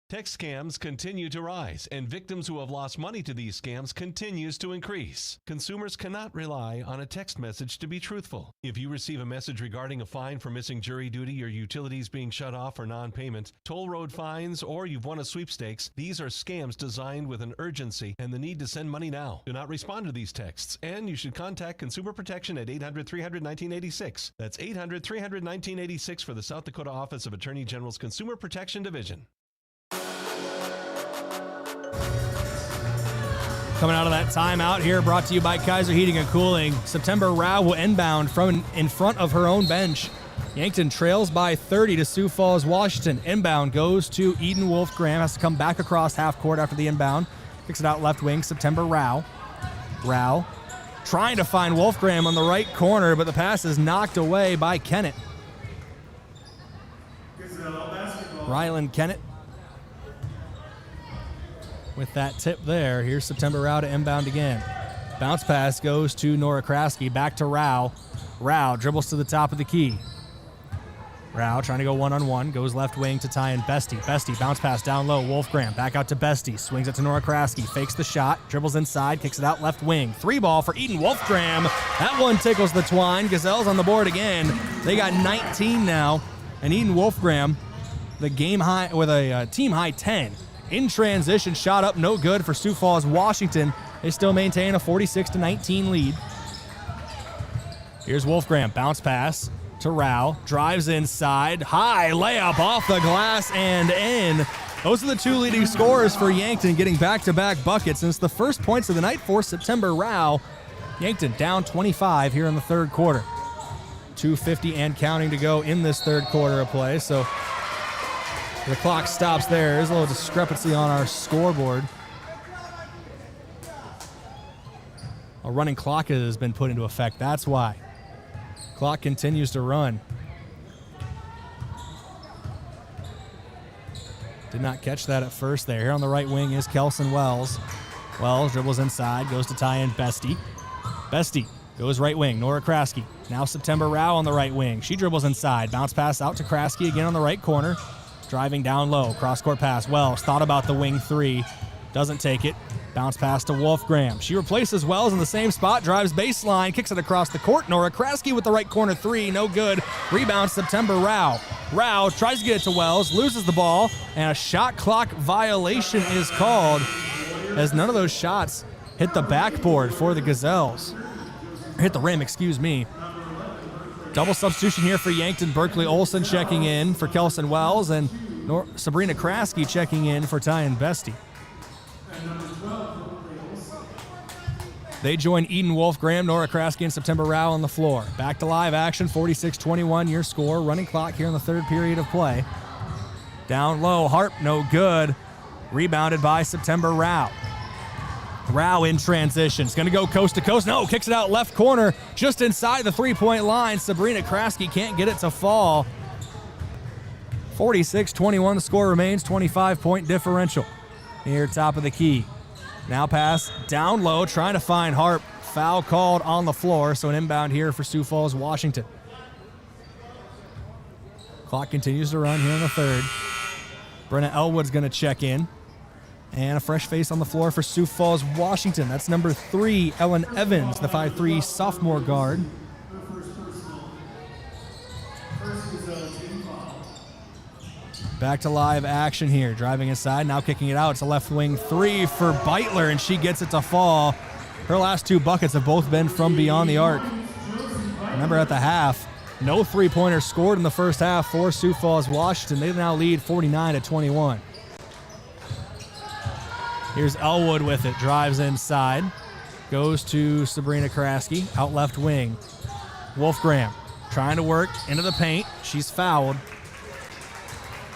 Text scams continue to rise, and victims who have lost money to these scams continues to increase. Consumers cannot rely on a text message to be truthful. If you receive a message regarding a fine for missing jury duty, your utilities being shut off or non-payment, toll road fines, or you've won a sweepstakes, these are scams designed with an urgency and the need to send money now. Do not respond to these texts, and you should contact Consumer Protection at 800-300-1986. That's 800-300-1986 for the South Dakota Office of Attorney General's Consumer Protection Division. Coming out of that timeout here, brought to you by Kaiser Heating and Cooling. September Rao will inbound from in front of her own bench. Yankton trails by 30 to Sioux Falls, Washington. Inbound goes to Eden Wolfgram. Has to come back across half court after the inbound. Kicks it out left wing, September Rao. Rao trying to find Wolfgram on the right corner, but the pass is knocked away by Kennett. Rylan Kennett with that tip there. Here's September Rao to inbound again. Bounce pass goes to Nora Kraske. Back to Rao. Rao dribbles to the top of the key. Rao trying to go one-on-one. Goes left wing to Tyan Bestie. Bestie bounce pass down low. Wolfgram back out to Bestie. Swings it to Nora Kraske. Fakes the shot. Dribbles inside. Kicks it out left wing. 3-ball for Eden Wolfgram. That one tickles the twine. Gazelles on the board again. They got 19 now. And Eden Wolfgram, the game high with a team high 10. In transition, shot up, no good for Sioux Falls, Washington. They still maintain a 46-19 lead. Here's Wolfgram, bounce pass to Rao, drives inside, high layup off the glass and in. Those are the two leading scorers for Yankton, getting back-to-back buckets, and it's the first points of the night for September Rao. Yankton down 25 here in the third quarter. 2:50 and counting to go in this third quarter of play, so the clock stops there. There's a little discrepancy on our scoreboard. running clock has been put into effect. That's why. Clock continues to run. Did not catch that at first there. Here on the right wing is Kelson Wells. Wells dribbles inside, goes to tie in Bestie. Bestie goes right wing, Nora Kraske. Now September Rao on the right wing. She dribbles inside, bounce pass out to Kraske again on the right corner. Driving down low, cross-court pass. Wells thought about the wing three, doesn't take it. Bounce pass to Wolfgram. She replaces Wells in the same spot, drives baseline, kicks it across the court. Nora Kraske with the right corner three, no good. Rebound September Rao. Rao tries to get it to Wells, loses the ball, and a shot clock violation is called as none of those shots hit the backboard for the Gazelles. Hit the rim, excuse me. Double substitution here for Yankton. Berkeley Olsen checking in for Kelson Wells, and Sabrina Kraske checking in for Tyan Bestie. They join Eden Wolfgram, Nora Kraske, and September Rao on the floor. Back to live action, 46-21 your score. Running clock here in the third period of play. Down low, Harp, no good. Rebounded by September Rao. Rao in transition. It's going to go coast to coast. No, kicks it out left corner, just inside the three-point line. Sabrina Kraske can't get it to fall. 46-21, the score remains, 25-point differential. Near top of the key. Now pass down low, trying to find Harp. Foul called on the floor, so an inbound here for Sioux Falls, Washington. Clock continues to run here in the third. Brenna Elwood's going to check in. And a fresh face on the floor for Sioux Falls, Washington. That's number 3, Ellen Evans, the 5'3" sophomore guard. Back to live action here. Driving inside, now kicking it out. It's a left wing three for Butler, and she gets it to fall. Her last 2 buckets have both been from beyond the arc. Remember at the half, no three-pointers scored in the first half for Sioux Falls, Washington. They now lead 49-21. Here's Elwood with it. Drives inside. Goes to Sabrina Kraske. Out left wing. Wolfgram trying to work into the paint. She's fouled.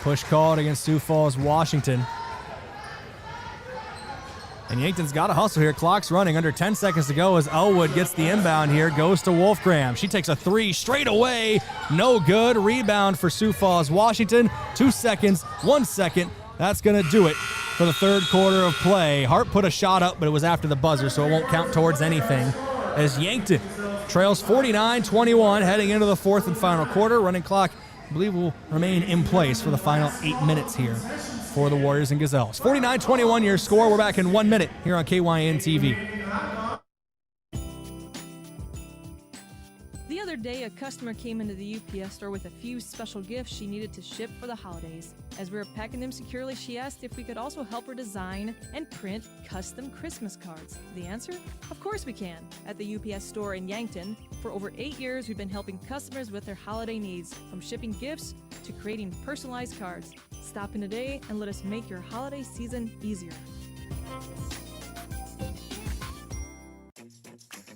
Push called against Sioux Falls, Washington. And Yankton's got to hustle here. Clock's running. Under 10 seconds to go as Elwood gets the inbound here. Goes to Wolfgram. She takes a 3 straight away. No good. Rebound for Sioux Falls, Washington. 2 seconds. 1 second. That's going to do it for the third quarter of play. Hart put a shot up, but it was after the buzzer, so it won't count towards anything. As Yankton trails 49-21 heading into the fourth and final quarter. Running clock, I believe, will remain in place for the final 8 minutes here for the Warriors and Gazelles. 49-21 your score. We're back in 1 minute here on KYN TV. The other day, a customer came into the UPS store with a few special gifts she needed to ship for the holidays. As we were packing them securely, she asked if we could also help her design and print custom Christmas cards. The answer? Of course we can. At the UPS store in Yankton, for over 8 years, we've been helping customers with their holiday needs, from shipping gifts to creating personalized cards. Stop in today and let us make your holiday season easier.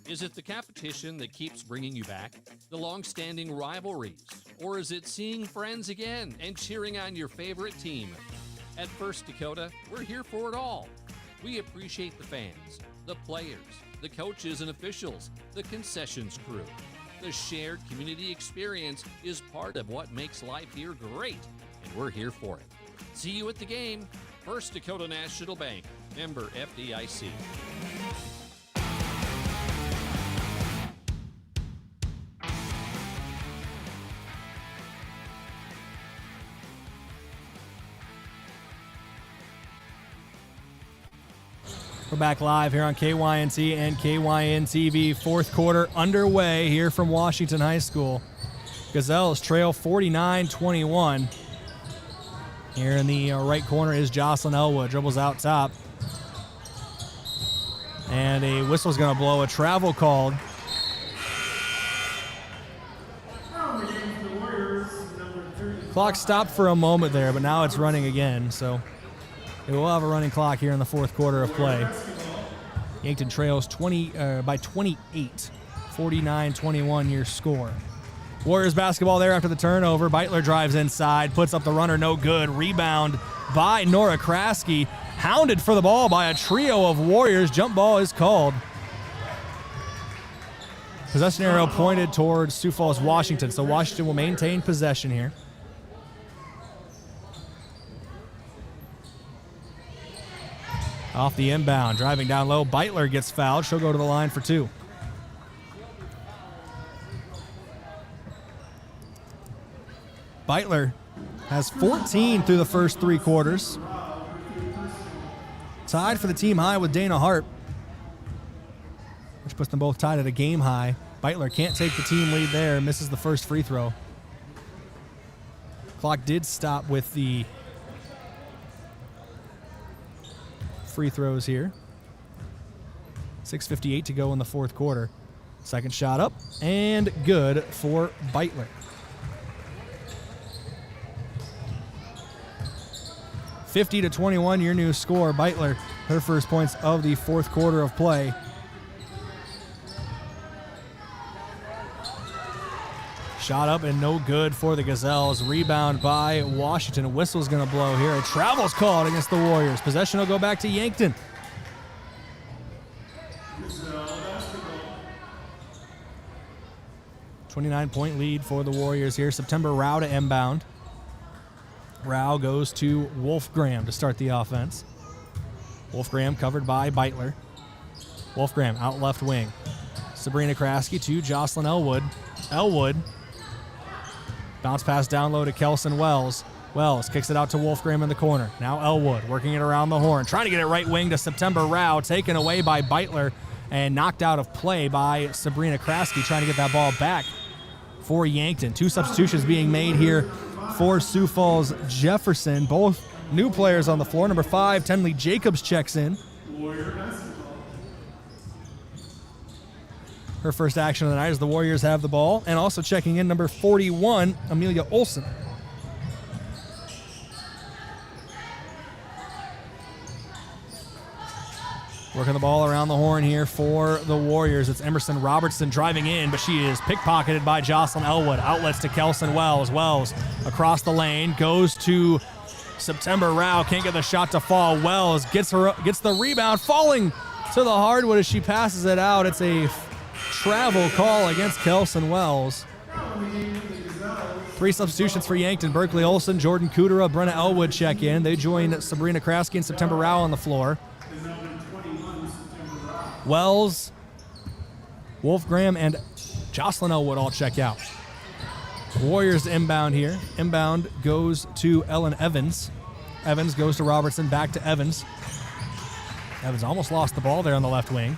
Is it the competition that keeps bringing you back? The long-standing rivalries? Or is it seeing friends again and cheering on your favorite team? At First Dakota, we're here for it all. We appreciate the fans, the players, the coaches and officials, the concessions crew. The shared community experience is part of what makes life here great, and we're here for it. See you at the game. First Dakota National Bank, member FDIC. We're back live here on KYNT and KYN TV. Fourth quarter underway here from Washington High School. Gazelles trail 49-21. Here in the right corner is Jocelyn Elwood. Dribbles out top. And a whistle's going to blow. A travel called. Clock stopped for a moment there, but now it's running again. So we will have a running clock here in the fourth quarter of play. Yankton trails by 28, 49-21 your score. Warriors basketball there after the turnover. Butler drives inside, puts up the runner, no good. Rebound by Nora Kraske. Hounded for the ball by a trio of Warriors. Jump ball is called. Possession arrow pointed towards Sioux Falls, Washington. So Washington will maintain possession here. Off the inbound, driving down low. Butler gets fouled. She'll go to the line for 2. Butler has 14 through the first 3 quarters. Tied for the team high with Dana Hart, which puts them both tied at a game high. Butler can't take the team lead there, misses the first free throw. Clock did stop with the free throws here. 6:58 to go in the fourth quarter. Second shot up and good for Butler. 50-21, your new score. Butler, her first points of the fourth quarter of play. Shot up and no good for the Gazelles. Rebound by Washington. A whistle's going to blow here. A travel's called against the Warriors. Possession will go back to Yankton. A 29-point lead for the Warriors here. September Rao to inbound. Rao goes to Wolfgram to start the offense. Wolfgram covered by Butler. Wolfgram out left wing. Sabrina Kraske to Jocelyn Elwood. Elwood. Bounce pass down low to Kelson Wells. Wells kicks it out to Wolfgram in the corner. Now Elwood working it around the horn. Trying to get it right wing to September Rao. Taken away by Butler and knocked out of play by Sabrina Kraske. Trying to get that ball back for Yankton. 2 substitutions being made here for Sioux Falls Jefferson. Both new players on the floor. Number 5, Tenley Jacobs checks in. Her first action of the night as the Warriors have the ball. And also checking in, number 41, Amelia Olson. Working the ball around the horn here for the Warriors. It's Emerson Robertson driving in, but she is pickpocketed by Jocelyn Elwood. Outlets to Kelson Wells. Wells across the lane, goes to September Rao. Can't get the shot to fall. Wells gets the rebound, falling to the hardwood as she passes it out. It's a travel call against Kelson Wells. 3 substitutions for Yankton. Berkeley Olson, Jordan Kudera, Brenna Elwood check in. They join Sabrina Kraske and September Rao on the floor. Wells, Wolfgram, and Jocelyn Elwood all check out. Warriors inbound here. Inbound goes to Ellen Evans. Evans goes to Robertson, back to Evans. Evans almost lost the ball there on the left wing.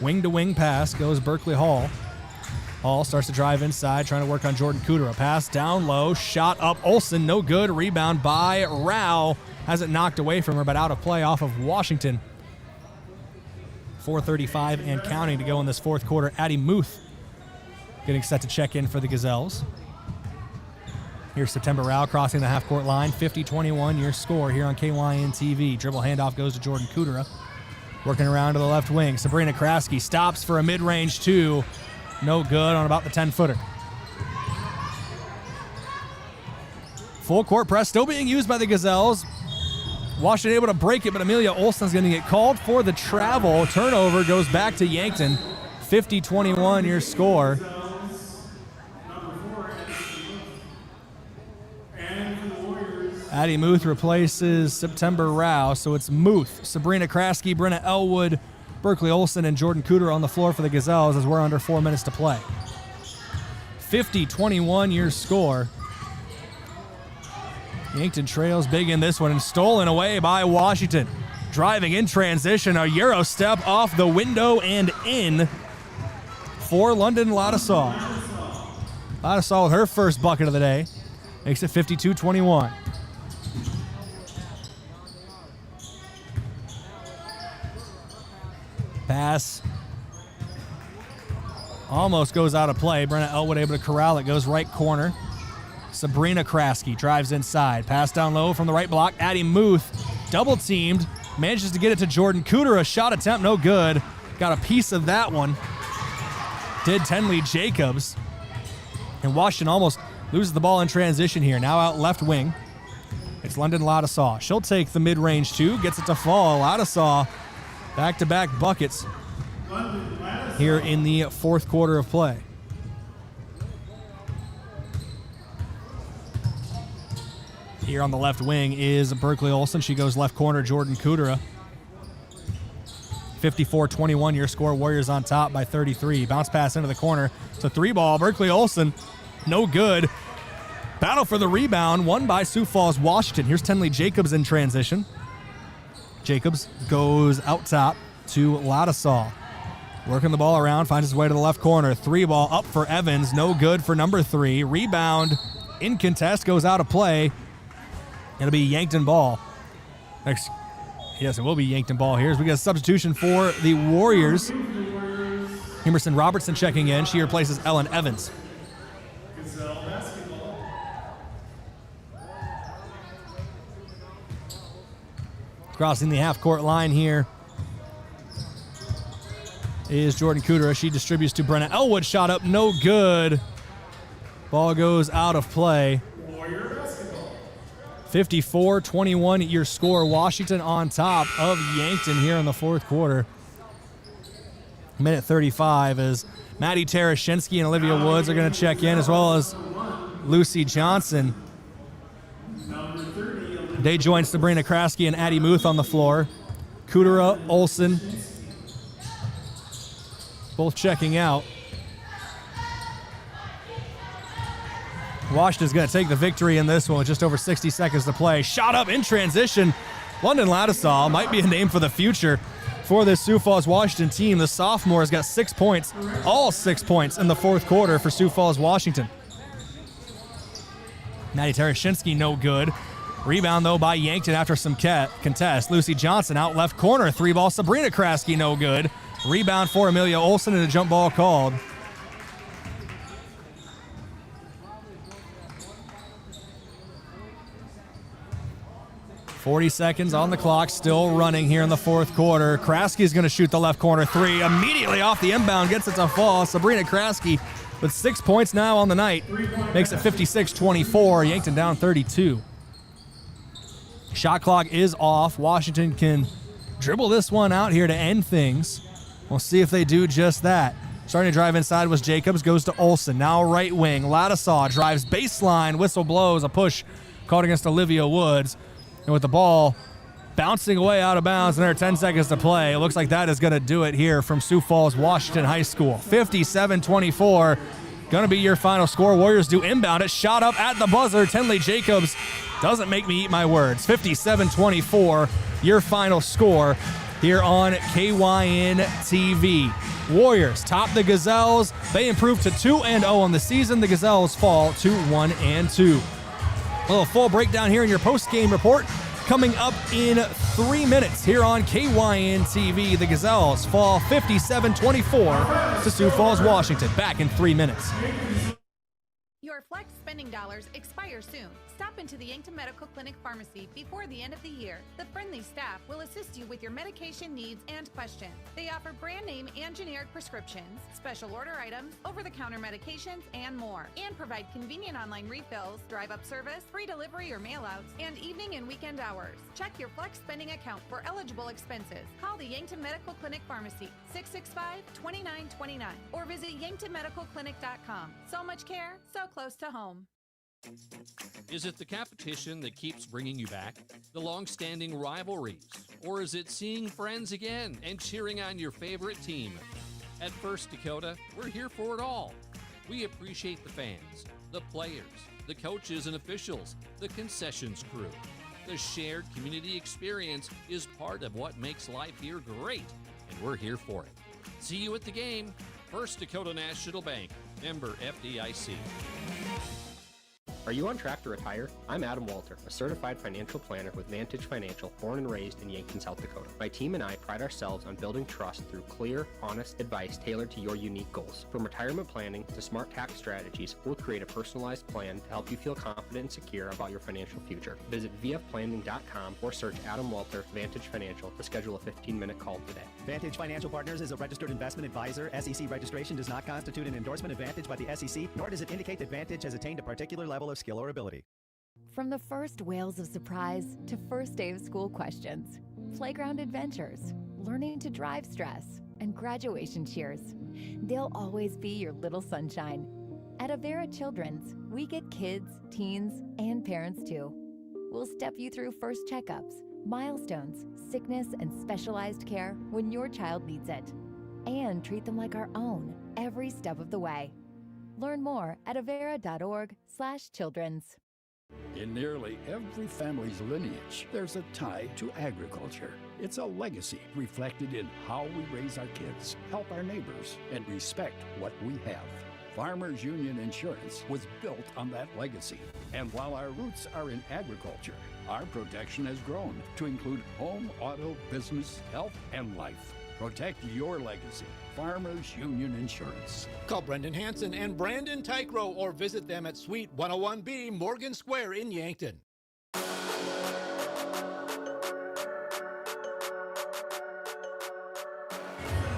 Wing-to-wing pass goes Berkeley Hall. Hall starts to drive inside, trying to work on Jordan Kudera. Pass down low, shot up. Olsen, no good. Rebound by Rao. Has it knocked away from her, but out of play off of Washington. 4:35 and counting to go in this fourth quarter. Addie Muth getting set to check in for the Gazelles. Here's September Rao crossing the half-court line. 50-21, your score here on KYN TV. Dribble handoff goes to Jordan Kudera. Working around to the left wing. Sabrina Kraske stops for a mid-range 2. No good on about the 10-footer. Full court press still being used by the Gazelles. Washington able to break it, but Amelia Olsen's going to get called for the travel. Turnover goes back to Yankton. 50-21, your score. Addie Muth replaces September Rao, so it's Muth, Sabrina Kraske, Brenna Elwood, Berkeley Olson, and Jordan Kudera on the floor for the Gazelles as we're under 4 minutes to play. 50-21, your score. Yankton trails big in this one and stolen away by Washington. Driving in transition, a Euro step off the window and in for London Ladasaw. Ladasaw with her first bucket of the day. Makes it 52-21. Pass almost goes out of play. Brenna Elwood able to corral it. Goes right corner. Sabrina Kraske drives inside. Pass down low from the right block. Addie Muth double teamed. Manages to get it to Jordan Kudera. Shot attempt no good. Got a piece of that one. Did Tenley Jacobs. And Washington almost loses the ball in transition here. Now out left wing. It's London Ladasaw. She'll take the mid-range 2. Gets it to fall. Ladasaw back-to-back buckets. here in the fourth quarter of play. Here on the left wing is Berkeley Olson. She goes left corner, Jordan Kudera. 54-21 your score. Warriors on top by 33. Bounce pass into the corner. It's a three ball. Berkeley Olson, no good. Battle for the rebound, won by Sioux Falls, Washington. Here's Tenley Jacobs in transition. Jacobs goes out top to Ladasaw. Working the ball around, finds his way to the left corner. Three ball up for Evans, no good for number 3. Rebound in contest, goes out of play. It'll be Yankton ball. Yes, it will be Yankton ball here as we get a substitution for the Warriors. Emerson Robertson checking in. She replaces Ellen Evans. Crossing the half-court line here is Jordan Kudera. She distributes to Brenna Elwood. Shot up, no good. Ball goes out of play. 54-21 your score. Washington on top of Yankton here in the fourth quarter. Minute 35 as Maddie Tarashinsky and Olivia Woods are going to check in, as well as Lucy Johnson. They join Sabrina Kraske and Addie Muth on the floor. Kudera, Olson, both checking out. Washington's going to take the victory in this one with just over 60 seconds to play. Shot up in transition. London Ladasaw might be a name for the future for this Sioux Falls Washington team. The sophomore has got 6 points, all 6 points in the fourth quarter for Sioux Falls Washington. Maddie Tarashinsky, no good. Rebound, though, by Yankton after some contest. Lucy Johnson out left corner. Three ball. Sabrina Kraske, no good. Rebound for Amelia Olson and a jump ball called. .40 seconds on the clock, still running here in the fourth quarter. Kraske is going to shoot the left corner three. Immediately off the inbound, gets it to fall. Sabrina Kraske with 6 points now on the night. Makes it 56-24. Yankton down 32. Shot clock is off. Washington can dribble this one out here to end things. We'll see if they do just that. Starting to drive inside was Jacobs, goes to Olson. Now right wing. Ladasaw drives baseline. Whistle blows. A push caught against Olivia Woods. And with the ball bouncing away out of bounds and there are 10 seconds to play, it looks like that is going to do it here from Sioux Falls Washington High School. 57-24. Going to be your final score. Warriors do inbound it. Shot up at the buzzer. Tenley Jacobs doesn't make me eat my words. 57-24, your final score here on KYN TV. Warriors top the Gazelles. They improve to 2-0 on the season. The Gazelles fall to 1-2. A little full breakdown here in your post-game report coming up in 3 minutes here on KYN TV. The Gazelles fall 57-24 to Sioux Falls, Washington. Back in 3 minutes. Your flex spending dollars expire soon. Stop into the Yankton Medical Clinic Pharmacy before the end of the year. The friendly staff will assist you with your medication needs and questions. They offer brand name and generic prescriptions, special order items, over-the-counter medications, and more. And provide convenient online refills, drive-up service, free delivery or mail-outs, and evening and weekend hours. Check your flex spending account for eligible expenses. Call the Yankton Medical Clinic Pharmacy, 665-2929, or visit yanktonmedicalclinic.com. So much care, so close to home. Is it the competition that keeps bringing you back? The long-standing rivalries? Or is it seeing friends again and cheering on your favorite team? At First Dakota, we're here for it all. We appreciate the fans, the players, the coaches and officials, the concessions crew. The shared community experience is part of what makes life here great, and we're here for it. See you at the game. First Dakota National Bank, member FDIC. Are you on track to retire? I'm Adam Walter, a certified financial planner with Vantage Financial, born and raised in Yankton, South Dakota. My team and I pride ourselves on building trust through clear, honest advice tailored to your unique goals. From retirement planning to smart tax strategies, we'll create a personalized plan to help you feel confident and secure about your financial future. Visit vfplanning.com or search Adam Walter Vantage Financial to schedule a 15-minute call today. Vantage Financial Partners is a registered investment advisor. SEC registration does not constitute an endorsement of Vantage by the SEC, nor does it indicate that Vantage has attained a particular level of skill or ability. From the first wails of surprise to first day of school questions, playground adventures, learning to drive stress, and graduation cheers. They'll always be your little sunshine. At Avera Children's, we get kids, teens, and parents too. We'll step you through first checkups, milestones, sickness, and specialized care when your child needs it, and treat them like our own every step of the way. Learn more at avera.org/children's. In nearly every family's lineage, there's a tie to agriculture. It's a legacy reflected in how we raise our kids, help our neighbors, and respect what we have. Farmers Union Insurance was built on that legacy. And while our roots are in agriculture, our protection has grown to include home, auto, business, health, and life. Protect your legacy. Farmers Union Insurance. Call Brendan Hansen and Brandon Tykrow or visit them at Suite 101B Morgan Square in Yankton.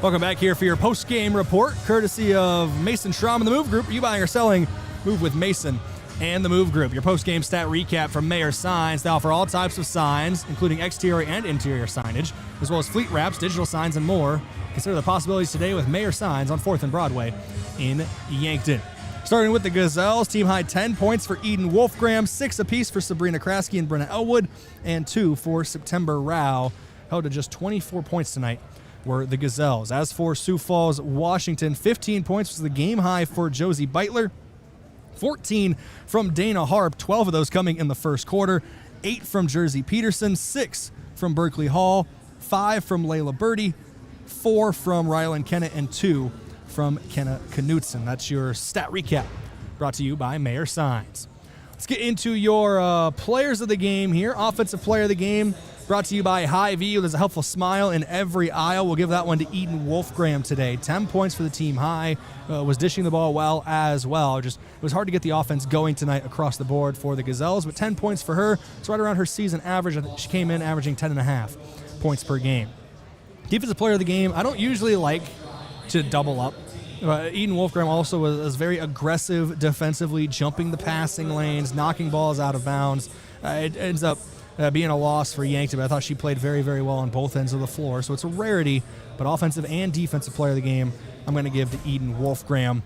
Welcome back here for your post-game report, courtesy of Mason Schramm and the Move Group. Are you buying or selling? Move with Mason and the Move Group. Your post-game stat recap from Mayer Signs. They offer all types of signs, including exterior and interior signage, as well as fleet wraps, digital signs, and more. Consider the possibilities today with Mayer Signs on 4th and Broadway in Yankton. Starting with the Gazelles, team high 10 points for Eden Wolfgram, 6 apiece for Sabrina Kraske and Brenna Elwood, and 2 for September Rao. Held to just 24 points tonight were the Gazelles. As for Sioux Falls, Washington, 15 points was the game high for Josie Beitler, 14 from Dana Harp, 12 of those coming in the first quarter, 8 from Jersey Peterson, 6 from Berkeley Hall, 5 from Layla Birdie, 4 from Rylan Kennett, and 2 from Kenna Knutson. That's your stat recap brought to you by Mayer Signs. Let's get into your players of the game here. Offensive player of the game brought to you by Hy-Vee. There's a helpful smile in every aisle. We'll give that one to Eden Wolfgram today. 10 points for the team high. Was dishing the ball well as well. It was hard to get the offense going tonight across the board for the Gazelles, but 10 points for her. It's right around her season average. I think she came in averaging 10.5 points per game. Defensive player of the game, I don't usually like to double up. Eden Wolfgram also was very aggressive defensively, jumping the passing lanes, knocking balls out of bounds. It ends up being a loss for Yankton, but I thought she played very, very well on both ends of the floor. So it's a rarity, but offensive and defensive player of the game, I'm going to give to Eden Wolfgram.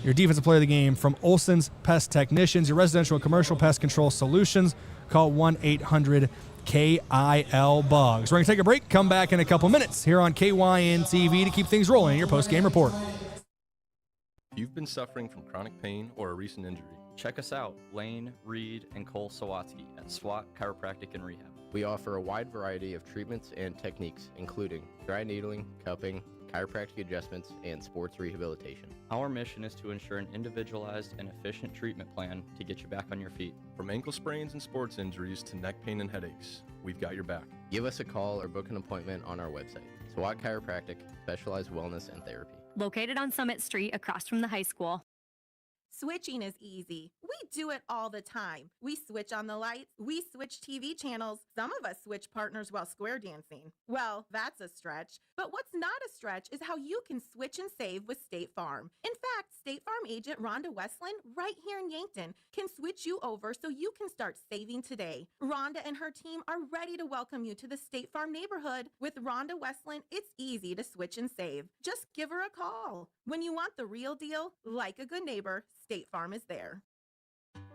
Your defensive player of the game from Olson's Pest Technicians, your residential and commercial pest control solutions. Call 1-800-KIL-BUGS. We're going to take a break, come back in a couple minutes here on KYN-TV to keep things rolling in your post-game report. If you've been suffering from chronic pain or a recent injury, check us out, Lane, Reed, and Cole Sawatsky at SWAT Chiropractic and Rehab. We offer a wide variety of treatments and techniques, including dry needling, cupping, chiropractic adjustments, and sports rehabilitation. Our mission is to ensure an individualized and efficient treatment plan to get you back on your feet. From ankle sprains and sports injuries to neck pain and headaches, we've got your back. Give us a call or book an appointment on our website. SWAT Chiropractic, specialized wellness and therapy. Located on Summit Street across from the high school. Switching is easy. We do it all the time. We switch on the lights. We switch TV channels. Some of us switch partners while square dancing. Well, that's a stretch. But what's not a stretch is how you can switch and save with State Farm. In fact, State Farm agent Rhonda Westland, right here in Yankton, can switch you over so you can start saving today. Rhonda and her team are ready to welcome you to the State Farm neighborhood. With Rhonda Westland, it's easy to switch and save. Just give her a call. When you want the real deal, like a good neighbor, State Farm is there.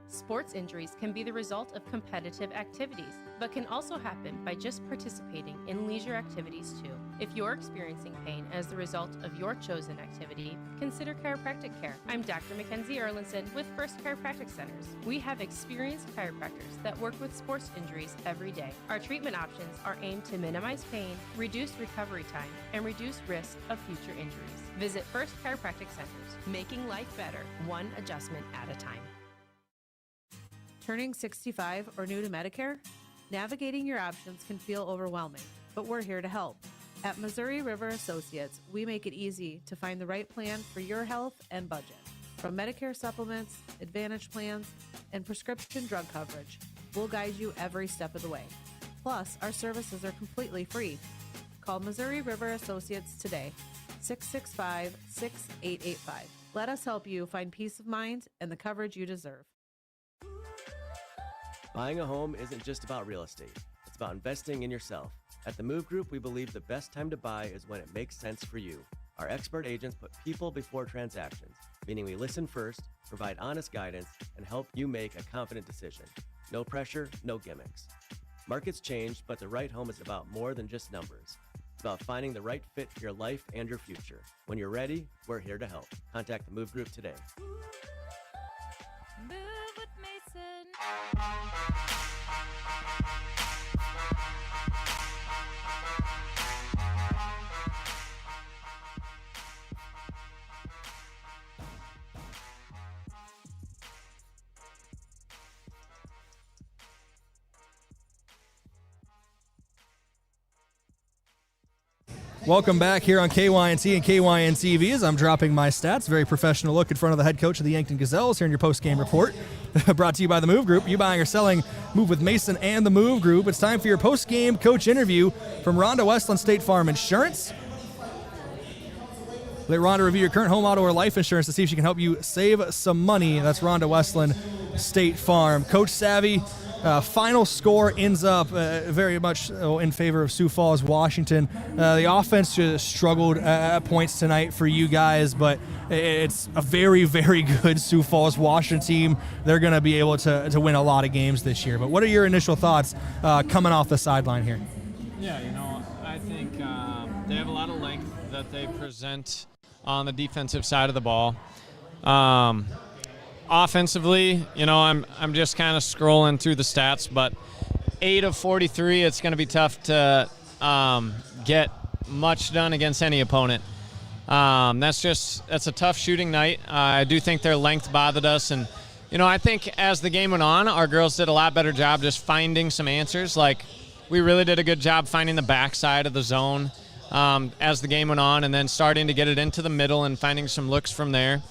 Sports injuries can be the result of competitive activities, but can also happen by just participating in leisure activities too. If you're experiencing pain as the result of your chosen activity, consider chiropractic care. I'm Dr. Mackenzie Erlinson with First Chiropractic Centers. We have experienced chiropractors that work with sports injuries every day. Our treatment options are aimed to minimize pain, reduce recovery time, and reduce risk of future injuries. Visit First Chiropractic Centers, making life better, one adjustment at a time. Turning 65 or new to Medicare? Navigating your options can feel overwhelming, but we're here to help. At Missouri River Associates, we make it easy to find the right plan for your health and budget. From Medicare supplements, Advantage plans, and prescription drug coverage, we'll guide you every step of the way. Plus, our services are completely free. Call Missouri River Associates today, 665-6885. Let us help you find peace of mind and the coverage you deserve. Buying a home isn't just about real estate. It's about investing in yourself. At the Move Group, we believe the best time to buy is when it makes sense for you. Our expert agents put people before transactions, meaning we listen first, provide honest guidance, and help you make a confident decision. No pressure, no gimmicks. Markets change, but the right home is about more than just numbers. It's about finding the right fit for your life and your future. When you're ready, we're here to help. Contact the Move Group today. Move with Mason. Welcome back here on KYNC and KYNCV as I'm dropping my stats. Very professional look in front of the head coach of the Yankton Gazelles here in your post-game report. Brought to you by the Move Group. You buying or selling, move with Mason and the Move Group. It's time for your post-game coach interview from Rhonda Westland State Farm Insurance. Let Rhonda review your current home, auto, or life insurance to see if she can help you save some money. That's Rhonda Westland State Farm. Coach Savvy, final score ends up very much in favor of Sioux Falls, Washington. The offense just struggled at points tonight for you guys, but it's a very, very good Sioux Falls, Washington team. They're going to be able to win a lot of games this year. But what are your initial thoughts coming off the sideline here? Yeah, I think they have a lot of length that they present on the defensive side of the ball. Offensively, I'm just kind of scrolling through the stats, but 8 of 43, it's going to be tough to get much done against any opponent. That's a tough shooting night. I do think their length bothered us, and I think as the game went on, our girls did a lot better job just finding some answers. Like, we really did a good job finding the backside of the zone as the game went on, and then starting to get it into the middle and finding some looks from there.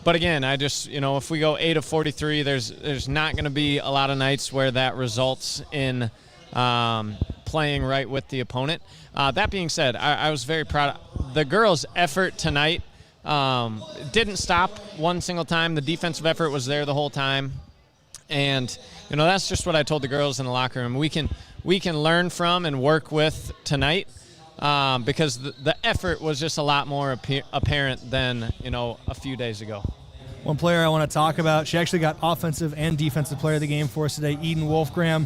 But again, I just, if we go 8 of 43, there's not going to be a lot of nights where that results in playing right with the opponent. That being said, I was very proud. The girls' effort tonight didn't stop one single time. The defensive effort was there the whole time. And, that's just what I told the girls in the locker room. We can learn from and work with tonight. Because the effort was just a lot more apparent than, a few days ago. One player I want to talk about, she actually got offensive and defensive player of the game for us today, Eden Wolfgram.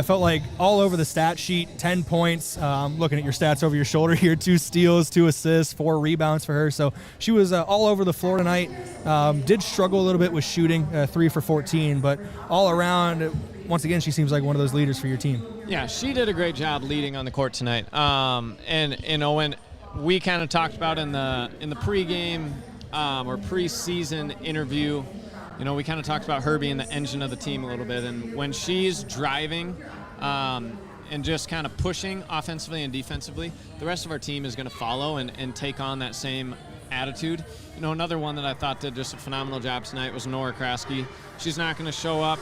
Felt like all over the stat sheet, 10 points. Looking at your stats over your shoulder here, 2 steals, 2 assists, 4 rebounds for her. So she was all over the floor tonight. Did struggle a little bit with shooting, 3 for 14, but all around, once again, she seems like one of those leaders for your team. Yeah, she did a great job leading on the court tonight. And when we kind of talked about in the pregame or preseason interview, we kind of talked about her being the engine of the team a little bit. And when she's driving and just kind of pushing offensively and defensively, the rest of our team is going to follow and take on that same attitude. Another one that I thought did just a phenomenal job tonight was Nora Kraske. She's not going to show up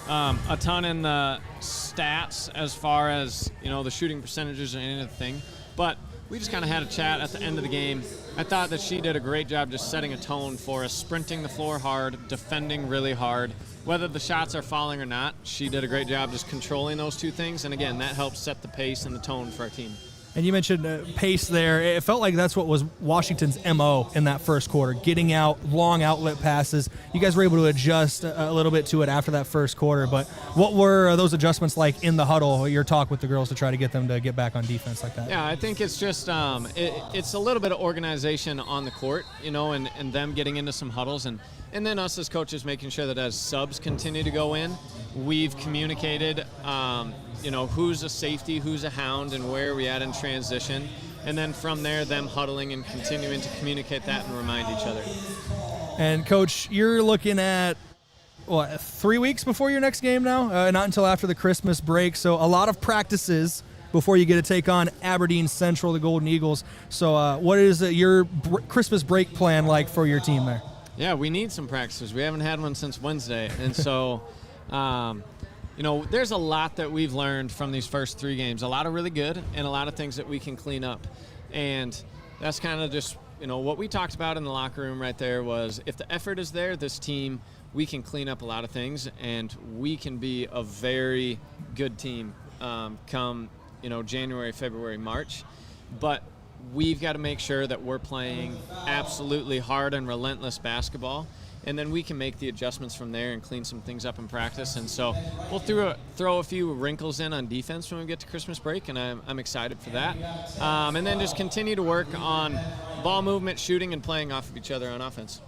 a ton in the stats as far as, the shooting percentages or anything, but we just kind of had a chat at the end of the game. I thought that she did a great job just setting a tone for us, sprinting the floor hard, defending really hard. Whether the shots are falling or not, she did a great job just controlling those two things, and again, that helps set the pace and the tone for our team. And you mentioned pace there. It felt like that's what was Washington's MO in that first quarter, getting out long outlet passes. You guys were able to adjust a little bit to it after that first quarter, but what were those adjustments like in the huddle, your talk with the girls to try to get them to get back on defense like that? Yeah, I think it's just it's a little bit of organization on the court, and them getting into some huddles, and then us as coaches making sure that as subs continue to go in, we've communicated who's a safety, who's a hound, and where are we at in transition. And then from there, them huddling and continuing to communicate that and remind each other. And, Coach, you're looking at, 3 weeks before your next game now? Not until after the Christmas break. So a lot of practices before you get to take on Aberdeen Central, the Golden Eagles. So what is your Christmas break plan like for your team there? Yeah, we need some practices. We haven't had one since Wednesday. And so there's a lot that we've learned from these first 3 games, a lot of really good and a lot of things that we can clean up. And that's kind of just, what we talked about in the locker room right there was if the effort is there, this team, we can clean up a lot of things and we can be a very good team come, January, February, March. But we've got to make sure that we're playing absolutely hard and relentless basketball, and then we can make the adjustments from there and clean some things up in practice. And so we'll throw a few wrinkles in on defense when we get to Christmas break, and I'm excited for that. And then just continue to work on ball movement, shooting, and playing off of each other on offense.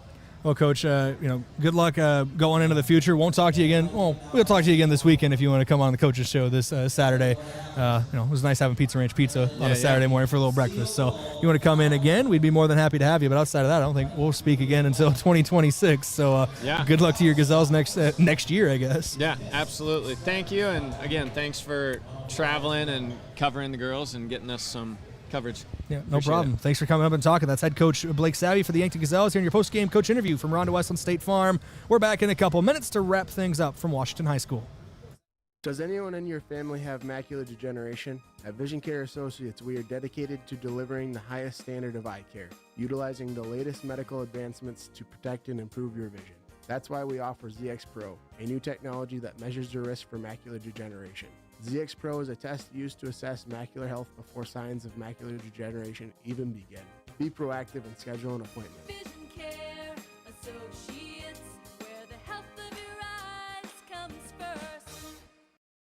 Well, Coach, good luck going into the future. Won't talk to you again. Well, we'll talk to you again this weekend if you want to come on the coach's show this Saturday. It was nice having Pizza Ranch Pizza on a Saturday morning for a little breakfast. So if you want to come in again, we'd be more than happy to have you. But outside of that, I don't think we'll speak again until 2026. So good luck to your Gazelles next year, I guess. Yeah, absolutely. Thank you. And, again, thanks for traveling and covering the girls and getting us some coverage. Yeah, no problem. Thanks for coming up and talking. That's head coach Blake Savvy for the Yankton Gazelles here in your post-game coach interview from Ronda Westland State Farm. We're back in a couple minutes to wrap things up from Washington High School. Does anyone in your family have macular degeneration? At Vision Care Associates, we are dedicated to delivering the highest standard of eye care, utilizing the latest medical advancements to protect and improve your vision. That's why we offer ZX Pro, a new technology that measures your risk for macular degeneration. ZX Pro is a test used to assess macular health before signs of macular degeneration even begin. Be proactive and schedule an appointment. Vision Care Associates, where the health of your eyes comes first.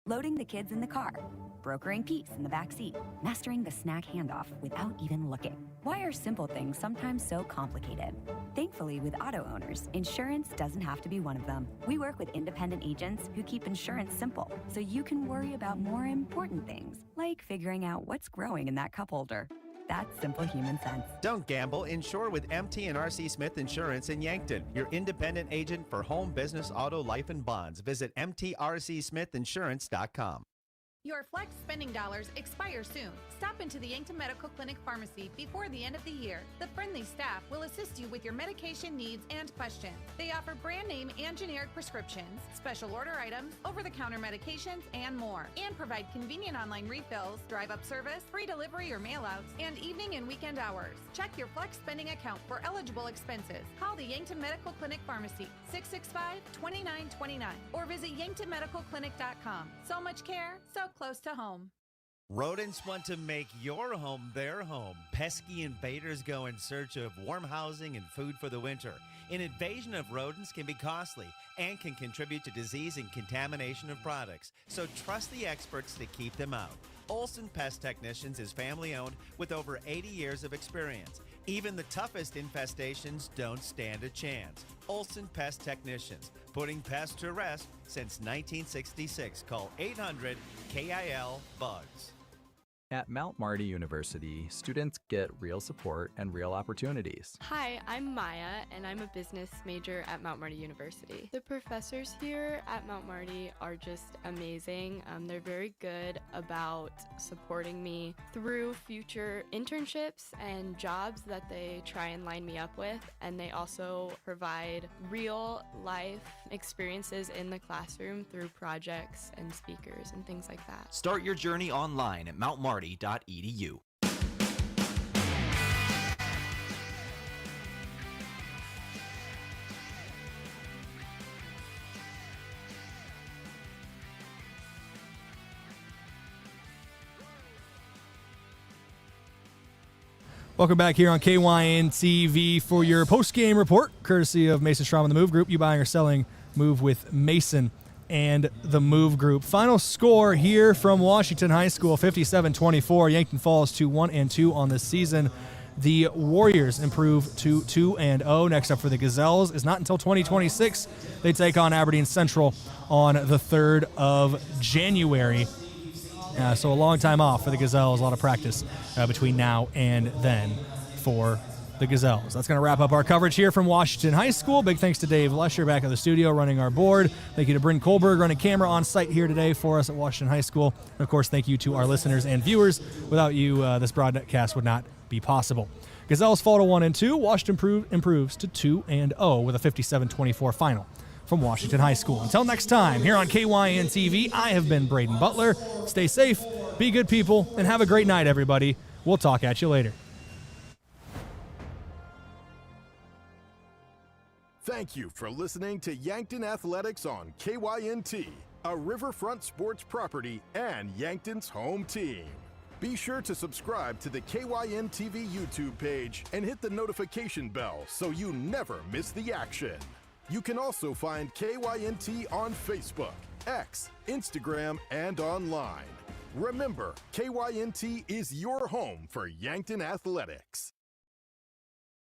Loading the kids in the car, brokering peace in the back seat, mastering the snack handoff without even looking. Why are simple things sometimes so complicated? Thankfully, with auto owners, insurance doesn't have to be one of them. We work with independent agents who keep insurance simple, so you can worry about more important things, like figuring out what's growing in that cup holder. That's simple human sense. Don't gamble. Insure with MT and RC Smith Insurance in Yankton, your independent agent for home, business, auto, life, and bonds. Visit mtrcsmithinsurance.com. Your flex spending dollars expire soon. Stop into the Yankton Medical Clinic Pharmacy before the end of the year. The friendly staff will assist you with your medication needs and questions. They offer brand name and generic prescriptions, special order items, over-the-counter medications, and more. And provide convenient online refills, drive-up service, free delivery or mail-outs, and evening and weekend hours. Check your flex spending account for eligible expenses. Call the Yankton Medical Clinic Pharmacy, 665-2929, or visit yanktonmedicalclinic.com. So much care, so close to home. Rodents want to make your home their home. Pesky invaders go in search of warm housing and food for the winter. An invasion of rodents can be costly and can contribute to disease and contamination of products. So trust the experts to keep them out. Olson Pest Technicians is family-owned with over 80 years of experience. Even the toughest infestations don't stand a chance. Olson Pest Technicians, putting pests to rest since 1966. Call 800-KIL-BUGS. At Mount Marty University, students get real support and real opportunities. Hi, I'm Maya, and I'm a business major at Mount Marty University. The professors here at Mount Marty are just amazing. They're very good about supporting me through future internships and jobs that they try and line me up with, and they also provide real life experiences in the classroom through projects and speakers and things like that. Start your journey online at mountmarty.edu. Welcome back here on KYN TV for your post-game report, courtesy of Mason Strom and the Move Group. You buying or selling, move with Mason and the Move Group. Final score here from Washington High School, 57-24. Yankton falls to 1-2 on this season. The Warriors improve to 2-0. Next up for the Gazelles is not until 2026. They take on Aberdeen Central on the 3rd of January. So a long time off for the Gazelles, a lot of practice between now and then for the Gazelles. That's going to wrap up our coverage here from Washington High School. Big thanks to Dave Lesher back in the studio running our board. Thank you to Bryn Kohlberg running camera on site here today for us at Washington High School. And of course, thank you to our listeners and viewers. Without you, this broadcast would not be possible. Gazelles fall to 1-2. Washington improves to 2-0 with a 57-24 final from Washington High School. Until next time, here on KYN TV, I have been Brayden Butler. Stay safe, be good people, and have a great night, everybody. We'll talk at you later. Thank you for listening to Yankton Athletics on KYNT. a Riverfront sports property and Yankton's home team. Be sure to subscribe to the KYN TV YouTube page and hit the notification bell so you never miss the action. You can also find KYNT on Facebook, X, Instagram, and online. Remember, KYNT is your home for Yankton athletics.